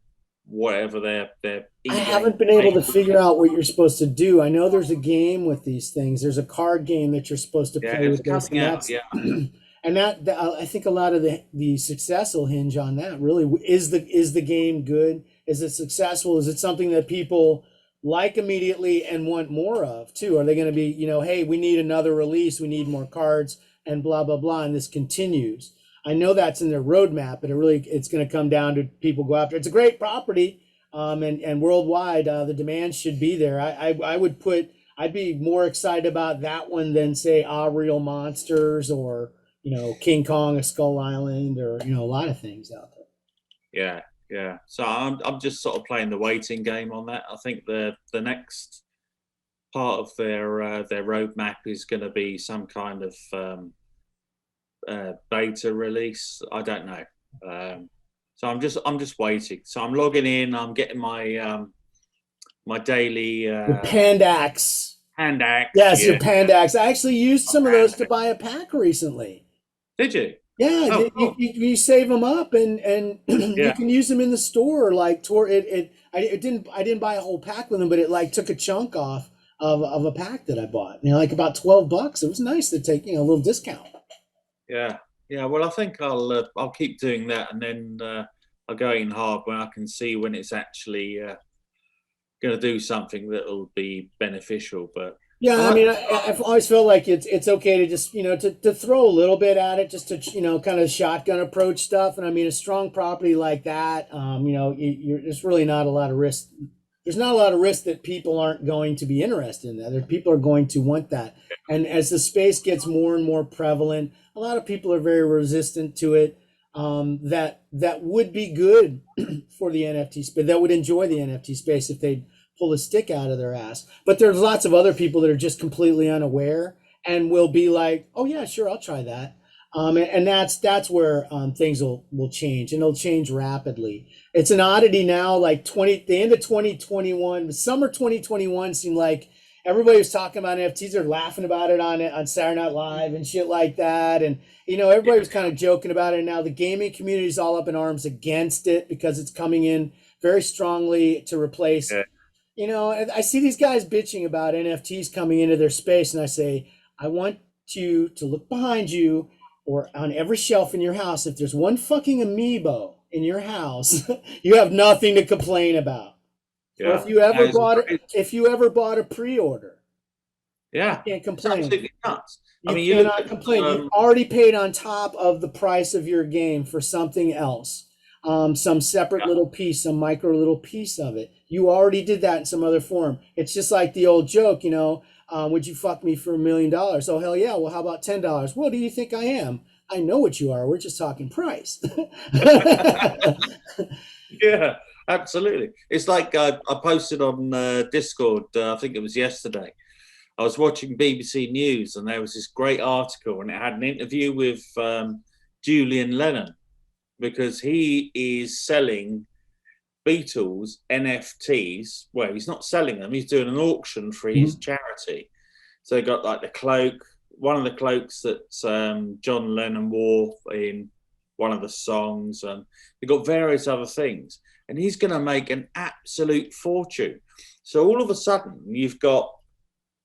[SPEAKER 3] I haven't been able to figure out what you're supposed to do. I know there's a game with these things. There's a card game that you're supposed to play with this, and that I think a lot of the success will hinge on that. Really, is the game good? Is it successful? Is it something that people like immediately and want more of too? Are they going to be, hey, we need another release, we need more cards, and blah blah blah, and this continues? I know that's in their roadmap, but it's going to come down to people go after. It's a great property, and worldwide, the demand should be there. I'd be more excited about that one than say Real Monsters or King Kong, a Skull Island, or a lot of things out
[SPEAKER 2] there. Yeah. So I'm just sort of playing the waiting game on that. I think the next part of their roadmap is going to be some kind of beta release. I don't know. So I'm just waiting. So I'm logging in. I'm getting my my daily
[SPEAKER 3] Pandax.
[SPEAKER 2] Pandax.
[SPEAKER 3] Yes, your Pandax. I actually used some of those to buy a pack recently.
[SPEAKER 2] Did you?
[SPEAKER 3] Yeah, cool. you save them up and you can use them in the store. Like I didn't buy a whole pack with them, but it like took a chunk off of a pack that I bought. Like about $12. It was nice to take a little discount.
[SPEAKER 2] Yeah. Well, I think I'll keep doing that, and then I'll go in hard when I can see when it's actually going to do something that'll be beneficial. But
[SPEAKER 3] yeah, I mean, I've always felt like it's okay to just to throw a little bit at it, just to kind of shotgun approach stuff. And I mean, a strong property like that, there's really not a lot of risk. There's not a lot of risk that people aren't going to be interested in that. People are going to want that. And as the space gets more and more prevalent, a lot of people are very resistant to it. That would be good for the NFT space. That would enjoy the NFT space if they pull a stick out of their ass. But there's lots of other people that are just completely unaware and will be like, oh yeah, sure, I'll try that. And that's where things will change, and it'll change rapidly. It's an oddity now, like the end of 2021, the summer 2021 seemed like everybody was talking about NFTs. They're laughing about it on Saturday Night Live and shit like that. And, everybody was kind of joking about it. And now the gaming community is all up in arms against it because it's coming in very strongly to replace, I see these guys bitching about NFTs coming into their space. And I say, I want you to look behind you or on every shelf in your house. If there's one fucking amiibo in your house, you have nothing to complain about. Yeah. Or if you ever bought a pre-order, you can't complain.
[SPEAKER 2] It's absolutely nuts.
[SPEAKER 3] You cannot complain. You've already paid on top of the price of your game for something else, some separate little piece, some micro little piece of it. You already did that in some other form. It's just like the old joke, would you fuck me for $1 million? Oh, hell yeah. Well, how about $10? What do you think I am? I know what you are. We're just talking price.
[SPEAKER 2] Yeah, absolutely. It's like I posted on Discord, I think it was yesterday. I was watching BBC News and there was this great article and it had an interview with Julian Lennon because he is selling Beatles NFTs. Well, he's not selling them. He's doing an auction for his charity. So they got like the cloak, one of the cloaks that John Lennon wore in one of the songs, and they got various other things. And he's going to make an absolute fortune. So all of a sudden, you've got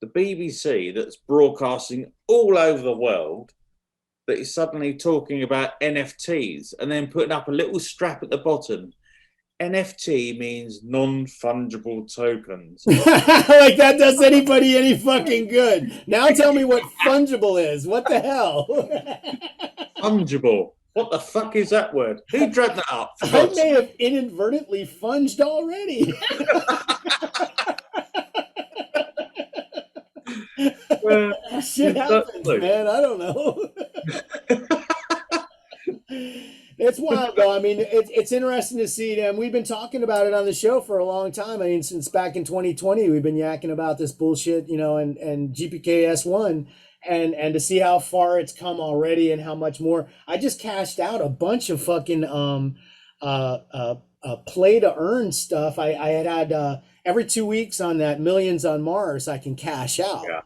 [SPEAKER 2] the BBC that's broadcasting all over the world that is suddenly talking about NFTs and then putting up a little strap at the bottom. NFT means non-fungible tokens.
[SPEAKER 3] Like that does anybody any fucking good. Now tell me what fungible is. What the hell?
[SPEAKER 2] Fungible. What the fuck is that word? Who dragged that up?
[SPEAKER 3] I may have inadvertently funged already. Shit happens, man. I don't know. It's wild, though. I mean, it's interesting to see them. We've been talking about it on the show for a long time. I mean, since back in 2020, we've been yakking about this bullshit, and GPKS1, and to see how far it's come already and how much more. I just cashed out a bunch of fucking play to earn stuff. I had every 2 weeks on that Millions on Mars, I can cash out.
[SPEAKER 2] Yeah.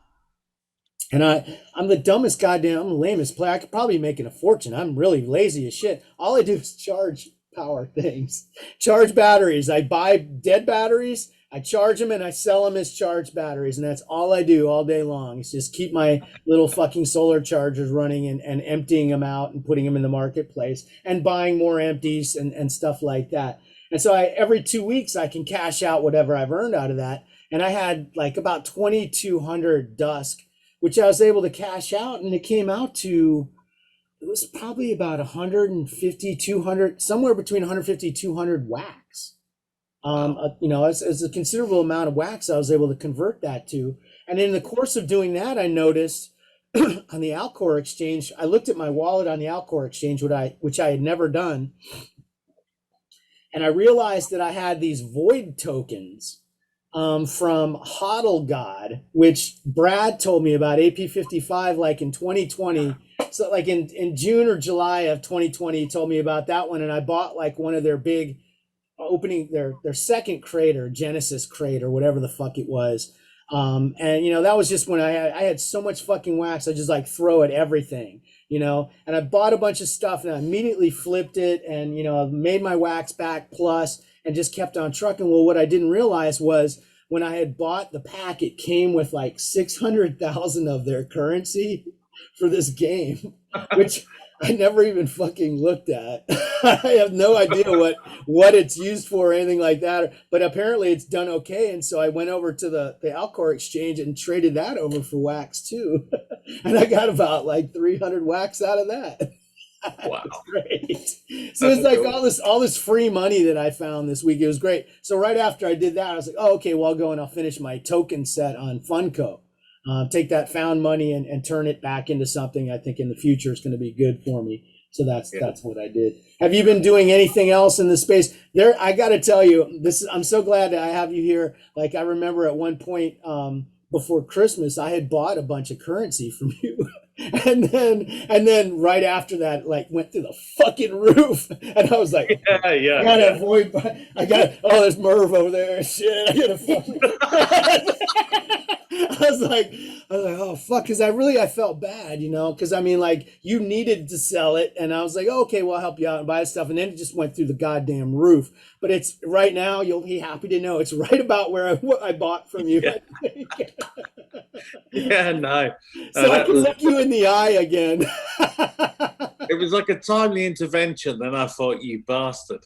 [SPEAKER 3] And I'm the dumbest goddamn, I'm the lamest player. I could probably be making a fortune. I'm really lazy as shit. All I do is charge power things, charge batteries. I buy dead batteries, I charge them, and I sell them as charged batteries. And that's all I do all day long. It's just keep my little fucking solar chargers running and emptying them out and putting them in the marketplace and buying more empties and stuff like that. And so every 2 weeks I can cash out whatever I've earned out of that. And I had like about 2,200 dusk, which I was able to cash out, and it came out to, it was probably about 150, 200, somewhere between 150, 200 wax. As a considerable amount of wax I was able to convert that to. And in the course of doing that, I noticed on the Alcor exchange, I looked at my wallet on the Alcor exchange, which I had never done. And I realized that I had these void tokens from Hodl God, which Brad told me about, AP55, like in 2020. So like in June or July of 2020, he told me about that one. And I bought like one of their big opening, their second crate, or Genesis crate, or whatever the fuck it was. And that was just when I had so much fucking wax. I just like throw at everything, and I bought a bunch of stuff, and I immediately flipped it, and, made my wax back plus, and just kept on trucking. Well, what I didn't realize was when I had bought the pack, it came with like 600,000 of their currency for this game, which I never even fucking looked at. I have no idea what it's used for or anything like that, but apparently it's done okay. And so I went over to the Alcor exchange and traded that over for wax too. And I got about like 300 wax out of that.
[SPEAKER 2] Wow.
[SPEAKER 3] Great. So it's like all this free money that I found this week. It was great. So right after I did that, I was like, oh, okay, well, I'll go and I'll finish my token set on Funko. Take that found money and turn it back into something I think in the future is going to be good for me. So that's what I did. Have you been doing anything else in this space? I got to tell you, I'm so glad that I have you here. Like, I remember at one point before Christmas, I had bought a bunch of currency from you. And then right after that, like, went through the fucking roof, and I was like, I gotta avoid. There's Merv over there. Shit, I gotta fucking. I was like, oh fuck, because I felt bad, because I mean, like, you needed to sell it, and I was like, oh, okay, well, I'll help you out and buy stuff, and then it just went through the goddamn roof. But it's right now, you'll be happy to know it's right about where I bought from you.
[SPEAKER 2] Yeah, no.
[SPEAKER 3] So I can look you in the eye again.
[SPEAKER 2] It was like a timely intervention. Then I thought, you bastard.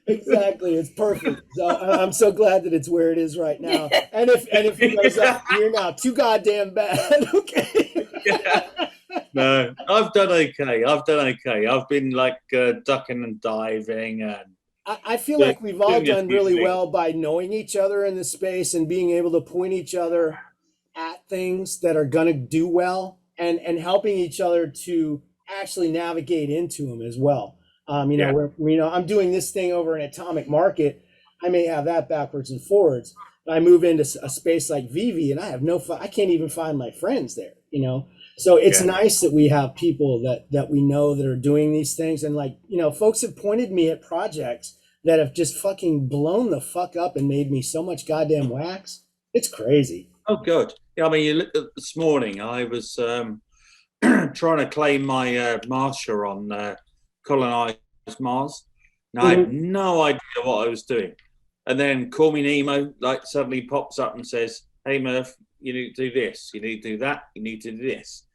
[SPEAKER 2] Exactly. It's perfect. So I'm so glad that it's where it is right now. And if it goes up, you're now too goddamn bad. Okay. Yeah. No, I've done okay. I've been like ducking and diving, and
[SPEAKER 3] I feel like we've all done really well by knowing each other in this space and being able to point each other at things that are going to do well, and helping each other to actually navigate into them as well. I'm doing this thing over in Atomic Market. I may have that backwards and forwards. But I move into a space like Vivi, and I have I can't even find my friends there, So it's nice that we have people that we know that are doing these things. And like, folks have pointed me at projects that have just fucking blown the fuck up and made me so much goddamn wax. It's crazy.
[SPEAKER 2] Oh, good. Yeah, I mean, you looked at this morning, I was trying to claim my master on colonize Mars. And I had no idea what I was doing. And then Call Me Nemo like suddenly pops up and says, "Hey Murph, you need to do this, you need to do that, you need to do this."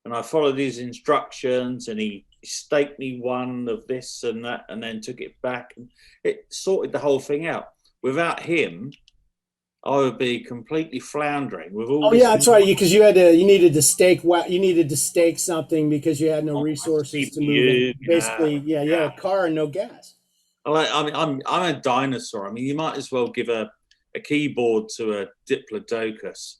[SPEAKER 2] And I followed his instructions, and he staked me one of this and that, and then took it back, and it sorted the whole thing out. Without him, I would be completely floundering with all.
[SPEAKER 3] Oh yeah, that's right. Because you needed to stake something because you had no resources to move it. Basically, you had a car and no gas.
[SPEAKER 2] I'm a dinosaur. I mean, you might as well give a keyboard to a diplodocus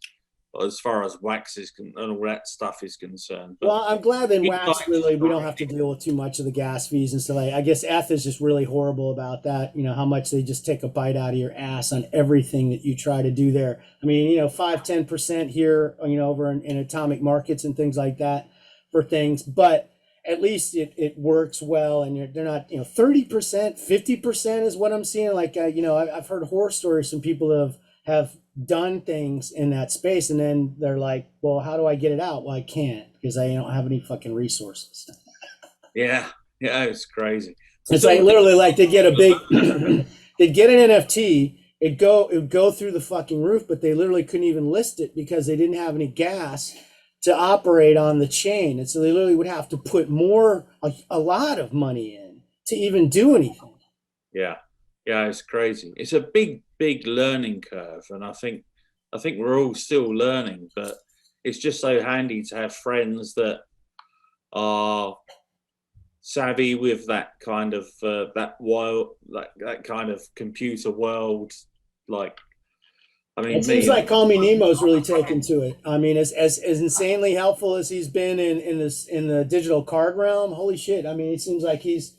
[SPEAKER 2] as far as wax and all that stuff is concerned. But
[SPEAKER 3] well, I'm glad in wax really we don't have to deal with too much of the gas fees and stuff. I guess Eth is just really horrible about that. You know how much they just take a bite out of your ass on everything that you try to do there. I mean, 5-10% here, over in atomic markets and things like that for things, but at least it works well, and they're not 30%, 50% is what I'm seeing. Like I've heard horror stories from people that have done things in that space, and then they're like, "Well, how do I get it out?" Well, I can't because I don't have any fucking resources.
[SPEAKER 2] Yeah, it's crazy.
[SPEAKER 3] It's like literally like they get a big, they'd get an NFT, it'd go through the fucking roof, but they literally couldn't even list it because they didn't have any gas to operate on the chain, and so they literally would have to put a lot of money in to even do anything.
[SPEAKER 2] Yeah, it's crazy. It's a big learning curve, and I think we're all still learning, but it's just so handy to have friends that are savvy with that kind of that kind of computer world. Like, I mean,
[SPEAKER 3] it seems like Call Me Nemo's really taken to it. I mean, as insanely helpful as he's been in the digital card realm, holy shit! I mean, it seems like he's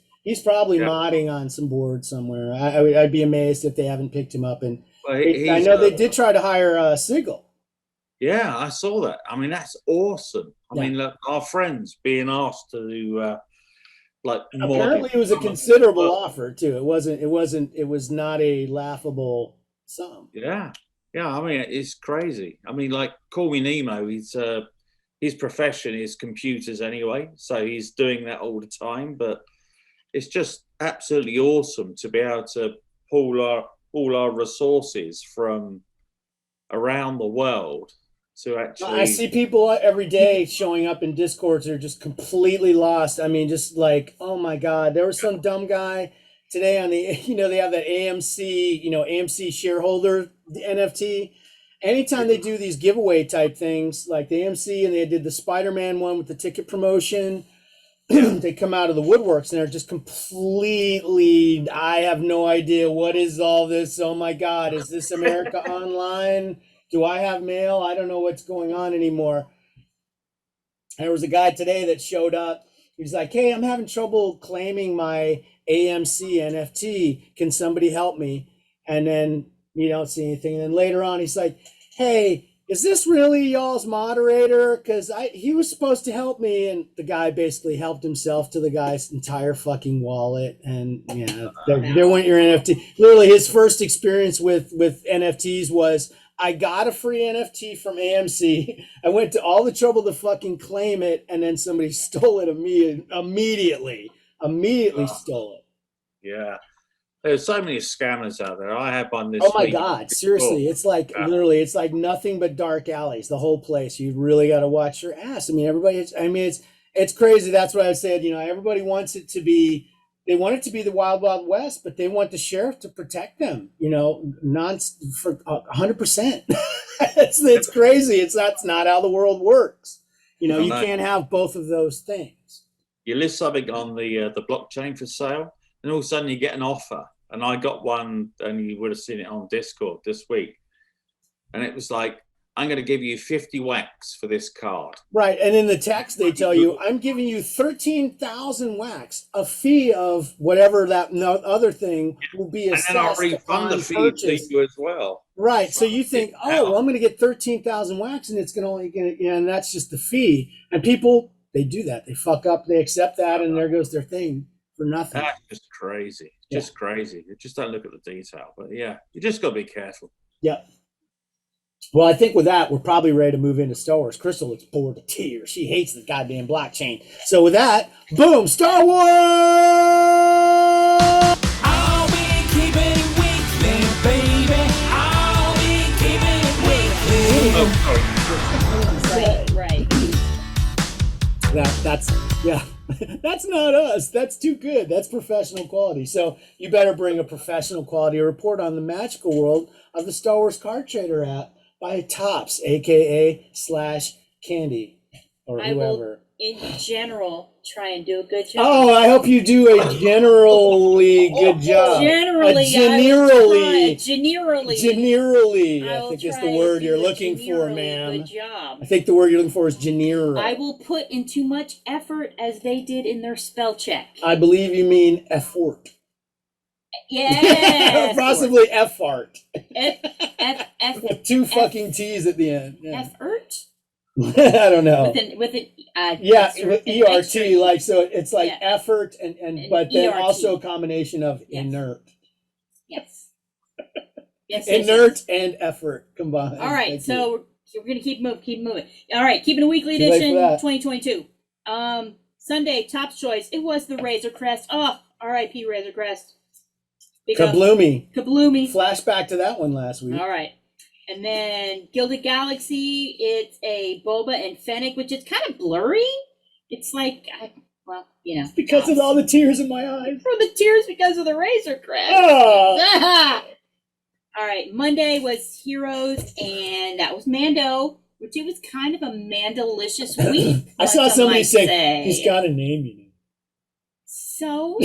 [SPEAKER 3] probably modding on some board somewhere. I'd be amazed if they haven't picked him up. And I know they did try to hire Sigil.
[SPEAKER 2] Yeah, I saw that. I mean, that's awesome. I mean, look, our friends being asked to do
[SPEAKER 3] apparently it was a considerable offer too. It was not a laughable sum.
[SPEAKER 2] Yeah. I mean, it's crazy. I mean, like Call Me Nemo, his profession is computers anyway, so he's doing that all the time. But it's just absolutely awesome to be able to pull all our resources from around the world to actually.
[SPEAKER 3] I see people every day showing up in Discords that are just completely lost. I mean, just like, oh my God, there was some dumb guy today on the, they have that AMC shareholder NFT. Anytime they do these giveaway type things like the AMC, and they did the Spider-Man one with the ticket promotion, they come out of the woodworks and they're just completely, I have no idea. What is all this? Oh my God, is this America Online? Do I have mail? I don't know what's going on anymore. There was a guy today that showed up. He's like, "Hey, I'm having trouble claiming my AMC NFT. Can somebody help me?" And then you don't see anything. And then later on, he's like, "Hey, is this really y'all's moderator? Because he was supposed to help me." And the guy basically helped himself to the guy's entire fucking wallet. And there went your NFT. Literally, his first experience with NFTs was, I got a free NFT from AMC. I went to all the trouble to fucking claim it, and then somebody stole it immediately stole it.
[SPEAKER 2] Yeah. There's so many scammers out there. I had one this
[SPEAKER 3] week. Oh my
[SPEAKER 2] week.
[SPEAKER 3] God, seriously. It's like, literally, it's like nothing but dark alleys, the whole place. You really got to watch your ass. I mean, it's crazy. That's what I said. Everybody wants it to be, they want it to be the Wild Wild West, but they want the sheriff to protect them, for 100%. It's crazy. That's not how the world works. You can't have both of those things.
[SPEAKER 2] You list something on the blockchain for sale, and all of a sudden you get an offer. And I got one, and you would have seen it on Discord this week. And it was like, I'm going to give you 50 wax for this card.
[SPEAKER 3] Right. And in the text, they tell you, I'm giving you 13,000 wax. A fee of whatever that other thing will be assessed.
[SPEAKER 2] And then I'll refund the fee to you as well.
[SPEAKER 3] Right. So you think, I'm going to get 13,000 wax, and it's going to only get, and that's just the fee. And people, they do that. They fuck up. They accept that, and there goes their thing for nothing.
[SPEAKER 2] That's just crazy. Just crazy. You just don't look at the detail. But yeah, you just got to be careful.
[SPEAKER 3] Yeah. Well, I think with that, we're probably ready to move into Star Wars. Crystal looks bored to tears. She hates the goddamn blockchain. So with that, boom, Star Wars!
[SPEAKER 5] I'll be keeping it weekly, baby. I'll be keeping it weekly.
[SPEAKER 4] Right.
[SPEAKER 3] That's yeah. That's not us. That's too good. That's professional quality. So you better bring a professional quality report on the magical world of the Star Wars Card Trader app by Tops, aka /Candy, or
[SPEAKER 4] I will,
[SPEAKER 3] whoever.
[SPEAKER 4] in general, try and do a good job.
[SPEAKER 3] Oh, I hope you do a generally good job.
[SPEAKER 4] Generally,
[SPEAKER 3] Generally,
[SPEAKER 4] I
[SPEAKER 3] I
[SPEAKER 4] will
[SPEAKER 3] think is
[SPEAKER 4] try
[SPEAKER 3] the
[SPEAKER 4] to
[SPEAKER 3] word
[SPEAKER 4] do
[SPEAKER 3] you're
[SPEAKER 4] a
[SPEAKER 3] looking for,
[SPEAKER 4] generally
[SPEAKER 3] ma'am.
[SPEAKER 4] Good job.
[SPEAKER 3] I think the word you're looking for is general.
[SPEAKER 4] I will put in too much effort as they did in their spell check.
[SPEAKER 3] I believe you mean effort.
[SPEAKER 4] Yeah.
[SPEAKER 3] Possibly F-fart.
[SPEAKER 4] F
[SPEAKER 3] With two fucking T's at the end. Yeah.
[SPEAKER 4] F-ert?
[SPEAKER 3] I don't know.
[SPEAKER 4] With an
[SPEAKER 3] Yeah,
[SPEAKER 4] extra-
[SPEAKER 3] with
[SPEAKER 4] an extra
[SPEAKER 3] ERT,
[SPEAKER 4] E.
[SPEAKER 3] like, so it's like
[SPEAKER 4] Yeah.
[SPEAKER 3] effort and
[SPEAKER 4] An
[SPEAKER 3] but then
[SPEAKER 4] ERT.
[SPEAKER 3] also a combination of
[SPEAKER 4] Yes.
[SPEAKER 3] inert.
[SPEAKER 4] Yes. Yes.
[SPEAKER 3] Inert and effort combined.
[SPEAKER 4] All right,
[SPEAKER 3] Thank
[SPEAKER 4] so we're gonna keep moving. All right, keeping a weekly
[SPEAKER 3] Too late
[SPEAKER 4] edition,
[SPEAKER 3] for that.
[SPEAKER 4] 2022. Sunday, Top's Choice. It was the Razor Crest. Oh, R.I.P. Razor Crest. Big up.
[SPEAKER 3] Kabloomy.
[SPEAKER 4] Kabloomy.
[SPEAKER 3] Flashback to that one last week.
[SPEAKER 4] All right. And then Gilded Galaxy, it's a Boba and Fennec, which is kind of blurry. It's like,
[SPEAKER 3] Because of all the tears in my eyes.
[SPEAKER 4] for the tears because of the Razor Crest.
[SPEAKER 3] Oh.
[SPEAKER 4] All right, Monday was Heroes, and that was Mando, which it was kind of a Mandalicious week.
[SPEAKER 3] I saw
[SPEAKER 4] one
[SPEAKER 3] somebody
[SPEAKER 4] might
[SPEAKER 3] say, he's got a name, you know.
[SPEAKER 4] So?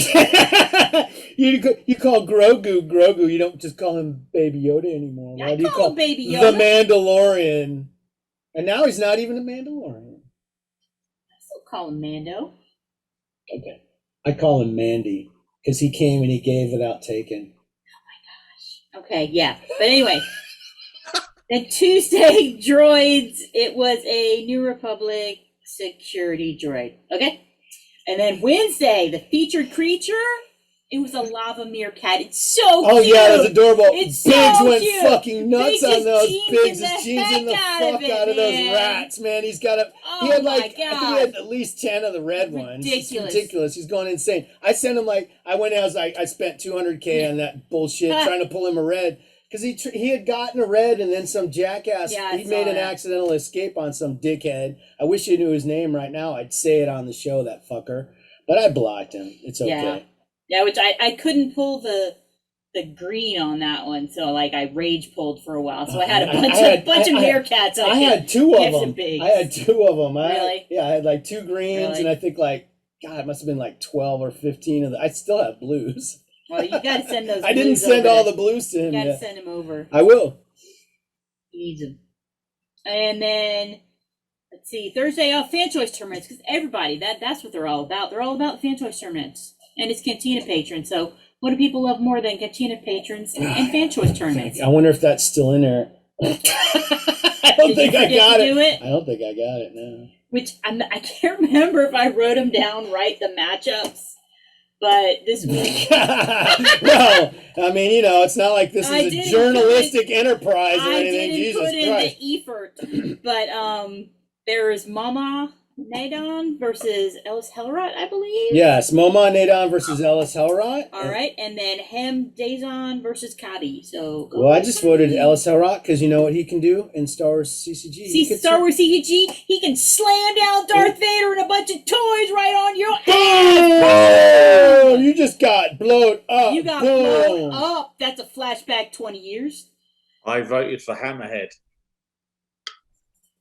[SPEAKER 3] you call Grogu. You don't just call him Baby Yoda anymore. Why
[SPEAKER 4] I
[SPEAKER 3] do you
[SPEAKER 4] call
[SPEAKER 3] call
[SPEAKER 4] him Baby Yoda.
[SPEAKER 3] the Mandalorian? And now he's not even a Mandalorian.
[SPEAKER 4] I still call him Mando.
[SPEAKER 3] Okay. I call him Mandy because he came and he gave without taking.
[SPEAKER 4] Okay, yeah. But anyway, then Tuesday, droids. It was a New Republic security droid. Okay? And then Wednesday, the featured creature, it was a lava meerkat. It's so cute.
[SPEAKER 3] Oh yeah, it was adorable.
[SPEAKER 4] It's
[SPEAKER 3] Biggs
[SPEAKER 4] so
[SPEAKER 3] went
[SPEAKER 4] cute.
[SPEAKER 3] fucking nuts
[SPEAKER 4] Biggs
[SPEAKER 3] on
[SPEAKER 4] is
[SPEAKER 3] those.
[SPEAKER 4] jeansing
[SPEAKER 3] Biggs
[SPEAKER 4] the
[SPEAKER 3] is jeansing the
[SPEAKER 4] heck
[SPEAKER 3] fuck
[SPEAKER 4] out of it,
[SPEAKER 3] out of those
[SPEAKER 4] man.
[SPEAKER 3] rats, man. He's got a.
[SPEAKER 4] Oh
[SPEAKER 3] He had
[SPEAKER 4] my
[SPEAKER 3] like I think he
[SPEAKER 4] God.
[SPEAKER 3] had at least 10 of the red ones. It's
[SPEAKER 4] Ridiculous.
[SPEAKER 3] ridiculous. He's going insane. I sent him like I went out. I was like I spent $200K on that bullshit trying to pull him a red because he had gotten a red and then some jackass.
[SPEAKER 4] Yeah, I
[SPEAKER 3] he
[SPEAKER 4] saw
[SPEAKER 3] made an
[SPEAKER 4] that.
[SPEAKER 3] accidental escape on some dickhead. I wish you knew his name right now. I'd say it on the show, that fucker. But I blocked him. It's okay.
[SPEAKER 4] Yeah, which I couldn't pull the green on that one, so like I rage pulled for a while. So I had a bunch of meerkats.
[SPEAKER 3] I had two of them.
[SPEAKER 4] Biggs.
[SPEAKER 3] I had two of them.
[SPEAKER 4] Really?
[SPEAKER 3] I had like two greens,
[SPEAKER 4] Really?
[SPEAKER 3] and I think like God, it must have been like 12 or 15 of them. I still have blues.
[SPEAKER 4] Well, you gotta send those.
[SPEAKER 3] I didn't
[SPEAKER 4] blues
[SPEAKER 3] send
[SPEAKER 4] over
[SPEAKER 3] all
[SPEAKER 4] to-
[SPEAKER 3] the blues to
[SPEAKER 4] You
[SPEAKER 3] him
[SPEAKER 4] gotta
[SPEAKER 3] yet.
[SPEAKER 4] send him over.
[SPEAKER 3] I will.
[SPEAKER 4] He needs them. And then let's see, Thursday fan choice tournaments, because everybody that's what they're all about. They're all about fan choice tournaments, and it's Cantina patrons. So what do people love more than Cantina patrons and fan choice tournaments?
[SPEAKER 3] I wonder if that's still in there. I don't
[SPEAKER 4] Did
[SPEAKER 3] think
[SPEAKER 4] you
[SPEAKER 3] I
[SPEAKER 4] forget
[SPEAKER 3] got
[SPEAKER 4] to
[SPEAKER 3] it.
[SPEAKER 4] do it?
[SPEAKER 3] I don't think I got it. No.
[SPEAKER 4] Which I can't remember if I wrote them down right, the matchups. But this week,
[SPEAKER 3] No, I mean, it's not like this
[SPEAKER 4] I
[SPEAKER 3] is a
[SPEAKER 4] didn't
[SPEAKER 3] journalistic enterprise or
[SPEAKER 4] I
[SPEAKER 3] anything.
[SPEAKER 4] didn't
[SPEAKER 3] Jesus
[SPEAKER 4] put in
[SPEAKER 3] Christ.
[SPEAKER 4] the effort. But there is Mama Nadon versus Ellis Hellrot, I believe.
[SPEAKER 3] Yes, Moma Nadon versus Ellis Hellrot.
[SPEAKER 4] All right, and then Hem Dazon versus Kadi. So
[SPEAKER 3] Well, I just voted Ellis Hellrot because you know what he can do in Star Wars CCG. He
[SPEAKER 4] See,
[SPEAKER 3] can
[SPEAKER 4] Star Wars CGG, he can slam down Darth Vader and a bunch of toys right on your ass.
[SPEAKER 3] Boom! You just got blowed up.
[SPEAKER 4] You got
[SPEAKER 3] Boom.
[SPEAKER 4] blown up. That's a flashback 20 years.
[SPEAKER 2] I voted for Hammerhead.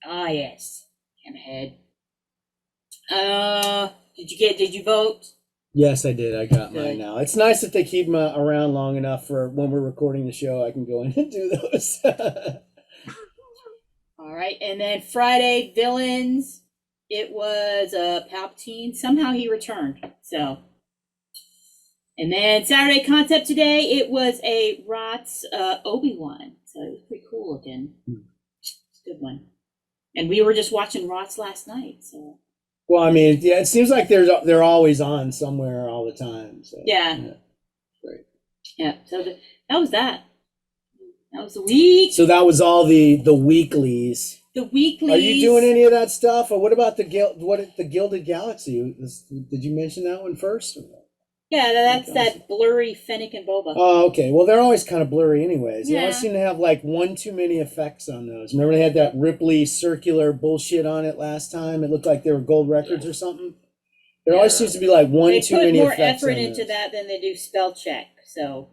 [SPEAKER 4] Ah, yes. Hammerhead. Did you vote?
[SPEAKER 3] Yes, I did. I got mine
[SPEAKER 4] Good.
[SPEAKER 3] now. It's nice that they keep them around long enough for when we're recording the show. I can go in and do those.
[SPEAKER 4] All right, and then Friday villains. It was Palpatine. Somehow he returned. So, and then Saturday concept today. It was a Rot's Obi-Wan. So it was pretty cool looking. It's a good one. And we were just watching Rot's last night. So
[SPEAKER 3] Well, I mean, yeah, it seems like they're always on somewhere all the time. So
[SPEAKER 4] yeah.
[SPEAKER 3] Great.
[SPEAKER 4] Yeah. So that was that. That was the week.
[SPEAKER 3] So that was all the weeklies.
[SPEAKER 4] The weeklies.
[SPEAKER 3] Are you doing any of that stuff, or what about the Gilded Galaxy? Did you mention that one first?
[SPEAKER 4] Yeah, that's that blurry Fennec and Boba.
[SPEAKER 3] Oh, okay. Well, they're always kind of blurry anyways. They
[SPEAKER 4] Yeah.
[SPEAKER 3] always seem to have like one too many effects on those. Remember they had that Ripley circular bullshit on it last time? It looked like they were gold records or something. There always seems to be like one
[SPEAKER 4] They
[SPEAKER 3] too
[SPEAKER 4] put
[SPEAKER 3] many
[SPEAKER 4] more
[SPEAKER 3] effects
[SPEAKER 4] effort
[SPEAKER 3] on
[SPEAKER 4] into
[SPEAKER 3] those.
[SPEAKER 4] that than they do spell check. So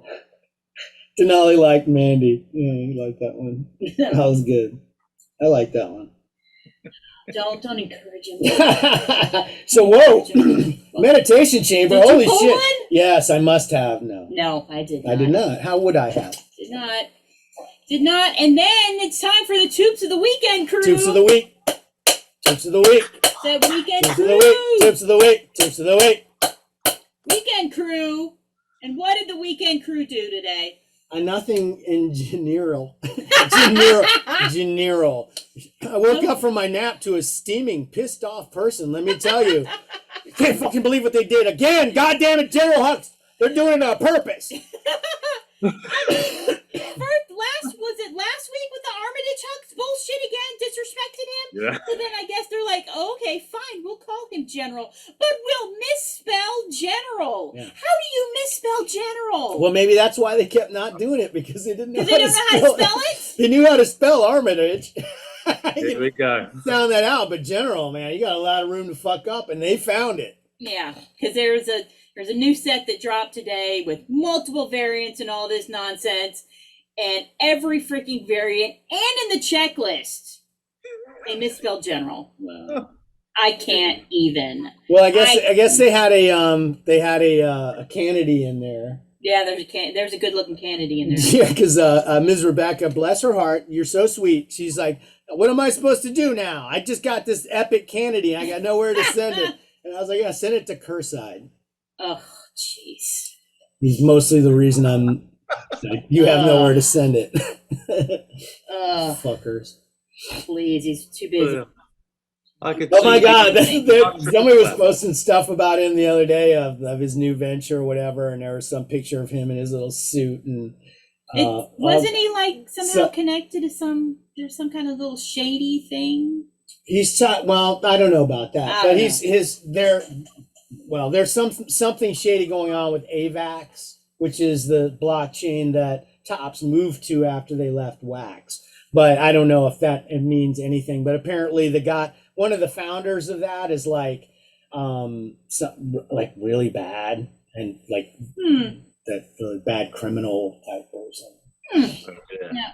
[SPEAKER 3] Denali liked Mandy. Yeah, he liked that one. That was good. I like that one.
[SPEAKER 4] don't encourage him.
[SPEAKER 3] So whoa, meditation chamber.
[SPEAKER 4] Did you
[SPEAKER 3] Holy
[SPEAKER 4] pull
[SPEAKER 3] shit!
[SPEAKER 4] one?
[SPEAKER 3] Yes, I must have. No,
[SPEAKER 4] No, I did not.
[SPEAKER 3] I did not. How would I have?
[SPEAKER 4] Did not. Did not. And then it's time for the Tubes of the Weekend crew.
[SPEAKER 3] Tips of the week. Tips of the week.
[SPEAKER 4] The Weekend
[SPEAKER 3] Tips of
[SPEAKER 4] crew.
[SPEAKER 3] the week. Tips of the week. Tips of the week.
[SPEAKER 4] Weekend crew. And what did the Weekend crew do today?
[SPEAKER 3] Nothing in general. General. I woke up from my nap to a steaming, pissed off person. Let me tell you, I can't fucking believe what they did again. God damn it, General Hux. They're doing it on purpose.
[SPEAKER 4] Was it last week with the Armitage Hux bullshit again, disrespecting him?
[SPEAKER 2] Yeah.
[SPEAKER 4] So then I guess they're like, oh, okay, fine, we'll call him General, but we'll misspell General.
[SPEAKER 3] Yeah.
[SPEAKER 4] How do you misspell General?
[SPEAKER 3] Well, maybe that's why they kept not doing it, because they didn't know
[SPEAKER 4] Because they
[SPEAKER 3] how
[SPEAKER 4] don't
[SPEAKER 3] to
[SPEAKER 4] know how to
[SPEAKER 3] spell
[SPEAKER 4] spell
[SPEAKER 3] it.
[SPEAKER 4] it?
[SPEAKER 3] They knew how to spell Armitage. I
[SPEAKER 2] Here
[SPEAKER 3] can
[SPEAKER 2] we go.
[SPEAKER 3] sound that out, but General, man, you got a lot of room to fuck up, and they found it.
[SPEAKER 4] Yeah, because there's a new set that dropped today with multiple variants and all this nonsense, and every freaking variant, and in the checklist, they misspelled General.
[SPEAKER 3] Wow.
[SPEAKER 4] I can't even.
[SPEAKER 3] Well, I guess they had a Kennedy in there.
[SPEAKER 4] Yeah, there's a good looking Kennedy in there.
[SPEAKER 3] Yeah, because Ms. Rebecca, bless her heart, you're so sweet. She's like, what am I supposed to do now? I just got this epic Kennedy. I got nowhere to send it. And I was like, yeah, send it to Curside.
[SPEAKER 4] Oh, jeez.
[SPEAKER 3] He's mostly the reason you have nowhere to send it. Fuckers.
[SPEAKER 4] Please, he's too busy.
[SPEAKER 2] I could
[SPEAKER 3] Oh my
[SPEAKER 2] see-
[SPEAKER 3] God! Somebody was posting stuff about him the other day of his new venture or whatever, and there was some picture of him in his little suit, and
[SPEAKER 4] Wasn't he like somehow
[SPEAKER 3] so-
[SPEAKER 4] connected to there's some kind of little shady thing?
[SPEAKER 3] well, I don't know about that,
[SPEAKER 4] I
[SPEAKER 3] but
[SPEAKER 4] don't know.
[SPEAKER 3] there's something shady going on with AVAX, which is the blockchain that Topps moved to after they left Wax. But I don't know if it means anything. But apparently one of the founders of that is like really bad, and like that really bad criminal type person.
[SPEAKER 2] Yeah.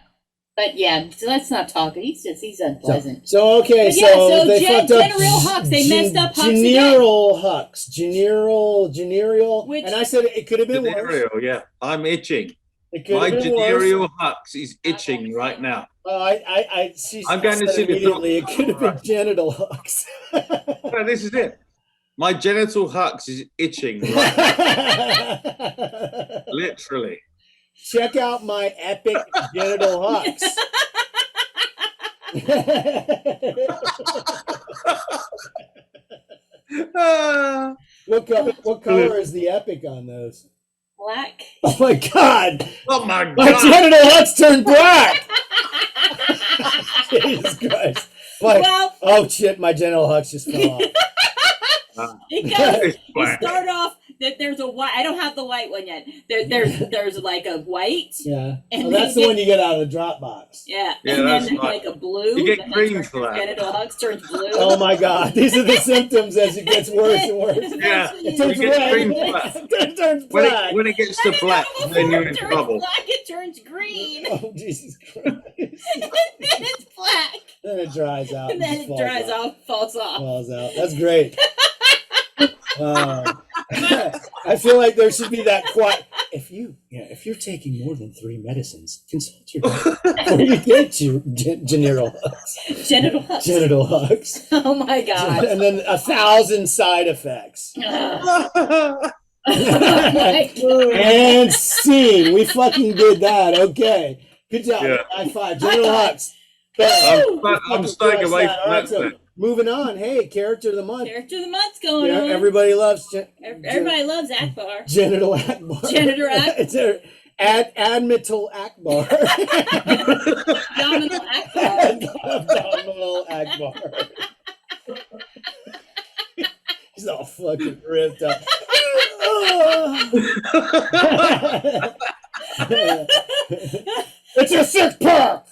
[SPEAKER 4] But yeah, so let's not talk. He's unpleasant.
[SPEAKER 3] So okay,
[SPEAKER 4] But yeah,
[SPEAKER 3] so they fucked up
[SPEAKER 4] General Hux. They messed up Hux again.
[SPEAKER 3] General Hux. General.
[SPEAKER 4] Which-
[SPEAKER 3] And I said it could have been worse.
[SPEAKER 2] Venereal, yeah. I'm itching.
[SPEAKER 3] It could
[SPEAKER 2] My
[SPEAKER 3] have been worse.
[SPEAKER 2] venereal hux is itching right now.
[SPEAKER 3] I'm
[SPEAKER 2] going to see the
[SPEAKER 3] immediately. It
[SPEAKER 2] doctor.
[SPEAKER 3] could have been genital hooks.
[SPEAKER 2] No, this is it. My genital hux is itching right now. Literally.
[SPEAKER 3] Check out my epic genital hooks. What color is the epic on those?
[SPEAKER 4] Black.
[SPEAKER 3] Oh my God!
[SPEAKER 2] Oh my
[SPEAKER 3] My
[SPEAKER 2] God.
[SPEAKER 3] genital hooks turned black. Jesus Christ! Oh shit! My genital hooks just fell off.
[SPEAKER 4] It
[SPEAKER 2] black.
[SPEAKER 4] start off that there's a white. I don't have the white one yet. There's like a white.
[SPEAKER 3] Yeah.
[SPEAKER 4] And
[SPEAKER 3] Oh, that's the one you get out of the Dropbox.
[SPEAKER 4] Yeah.
[SPEAKER 2] Yeah,
[SPEAKER 4] And then
[SPEAKER 2] that's
[SPEAKER 4] there's
[SPEAKER 2] right.
[SPEAKER 4] like a blue.
[SPEAKER 2] You get
[SPEAKER 4] and then
[SPEAKER 2] green
[SPEAKER 4] turns-
[SPEAKER 2] for that.
[SPEAKER 4] Genital hux turns blue.
[SPEAKER 3] Oh my God! These are the symptoms as it gets worse and worse.
[SPEAKER 2] Yeah.
[SPEAKER 3] It turns
[SPEAKER 2] You get
[SPEAKER 3] red.
[SPEAKER 2] green for that.
[SPEAKER 3] It turns
[SPEAKER 2] When
[SPEAKER 3] black.
[SPEAKER 2] it gets to black, then you're in
[SPEAKER 4] It turns
[SPEAKER 2] trouble.
[SPEAKER 4] black, it turns green.
[SPEAKER 3] Oh Jesus Christ!
[SPEAKER 4] And then it's black.
[SPEAKER 3] Then it dries out.
[SPEAKER 4] And then
[SPEAKER 3] just
[SPEAKER 4] it dries off, falls off.
[SPEAKER 3] Falls out. That's great. I feel like there should be that quiet. If you're taking more than 3 medicines, consult your doctor before you get your genital hooks.
[SPEAKER 4] Genital hux.
[SPEAKER 3] Genital hooks.
[SPEAKER 4] Oh my God.
[SPEAKER 3] And then 1,000 side effects.
[SPEAKER 4] Oh my God.
[SPEAKER 3] And scene. We fucking did that. Okay. Good job.
[SPEAKER 2] Yeah.
[SPEAKER 3] High five. Genital hooks.
[SPEAKER 2] I'm staying away
[SPEAKER 3] All
[SPEAKER 2] from
[SPEAKER 3] right,
[SPEAKER 2] that.
[SPEAKER 3] so
[SPEAKER 2] Then.
[SPEAKER 3] moving on. Hey, character of the month.
[SPEAKER 4] Character of the month's going
[SPEAKER 3] Yeah,
[SPEAKER 4] on.
[SPEAKER 3] everybody loves
[SPEAKER 4] Everybody loves Akbar.
[SPEAKER 3] Genital Akbar.
[SPEAKER 4] Genital Akbar.
[SPEAKER 3] Admiral Akbar.
[SPEAKER 4] Abdominal Akbar.
[SPEAKER 3] Abdominal Akbar. He's all fucking ripped up. It's a sick pup.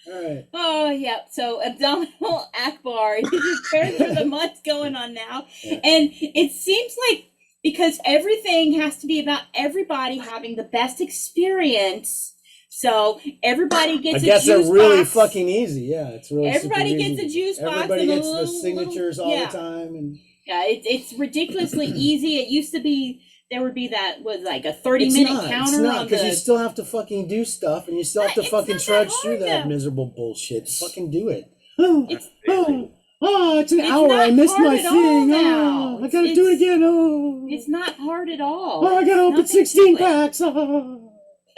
[SPEAKER 3] All right.
[SPEAKER 4] Oh, yeah. So Abdominal Akbar is prepared for the month going on now. And it seems like because everything has to be about everybody having the best experience. So everybody gets
[SPEAKER 3] I guess
[SPEAKER 4] a juice
[SPEAKER 3] they're really
[SPEAKER 4] box.
[SPEAKER 3] fucking easy. Yeah, it's really
[SPEAKER 4] Everybody
[SPEAKER 3] super
[SPEAKER 4] gets
[SPEAKER 3] easy.
[SPEAKER 4] a juice box.
[SPEAKER 3] Everybody
[SPEAKER 4] and a
[SPEAKER 3] gets the
[SPEAKER 4] little-
[SPEAKER 3] signatures all
[SPEAKER 4] yeah.
[SPEAKER 3] the time. And
[SPEAKER 4] Yeah, it's ridiculously easy. It used to be there would be that was like a 30-minute
[SPEAKER 3] it's
[SPEAKER 4] counter
[SPEAKER 3] not
[SPEAKER 4] on
[SPEAKER 3] because
[SPEAKER 4] the.
[SPEAKER 3] you still have to fucking do stuff, and you still have to
[SPEAKER 4] It's
[SPEAKER 3] fucking
[SPEAKER 4] not that
[SPEAKER 3] trudge
[SPEAKER 4] hard,
[SPEAKER 3] through that
[SPEAKER 4] though.
[SPEAKER 3] miserable bullshit. Fucking do it.
[SPEAKER 4] It's
[SPEAKER 3] It's an
[SPEAKER 4] It's
[SPEAKER 3] hour.
[SPEAKER 4] not
[SPEAKER 3] I missed
[SPEAKER 4] hard
[SPEAKER 3] my
[SPEAKER 4] at all
[SPEAKER 3] thing.
[SPEAKER 4] now.
[SPEAKER 3] I gotta do it again.
[SPEAKER 4] It's not hard at all.
[SPEAKER 3] I gotta open
[SPEAKER 4] Nothing
[SPEAKER 3] 16
[SPEAKER 4] to it.
[SPEAKER 3] packs.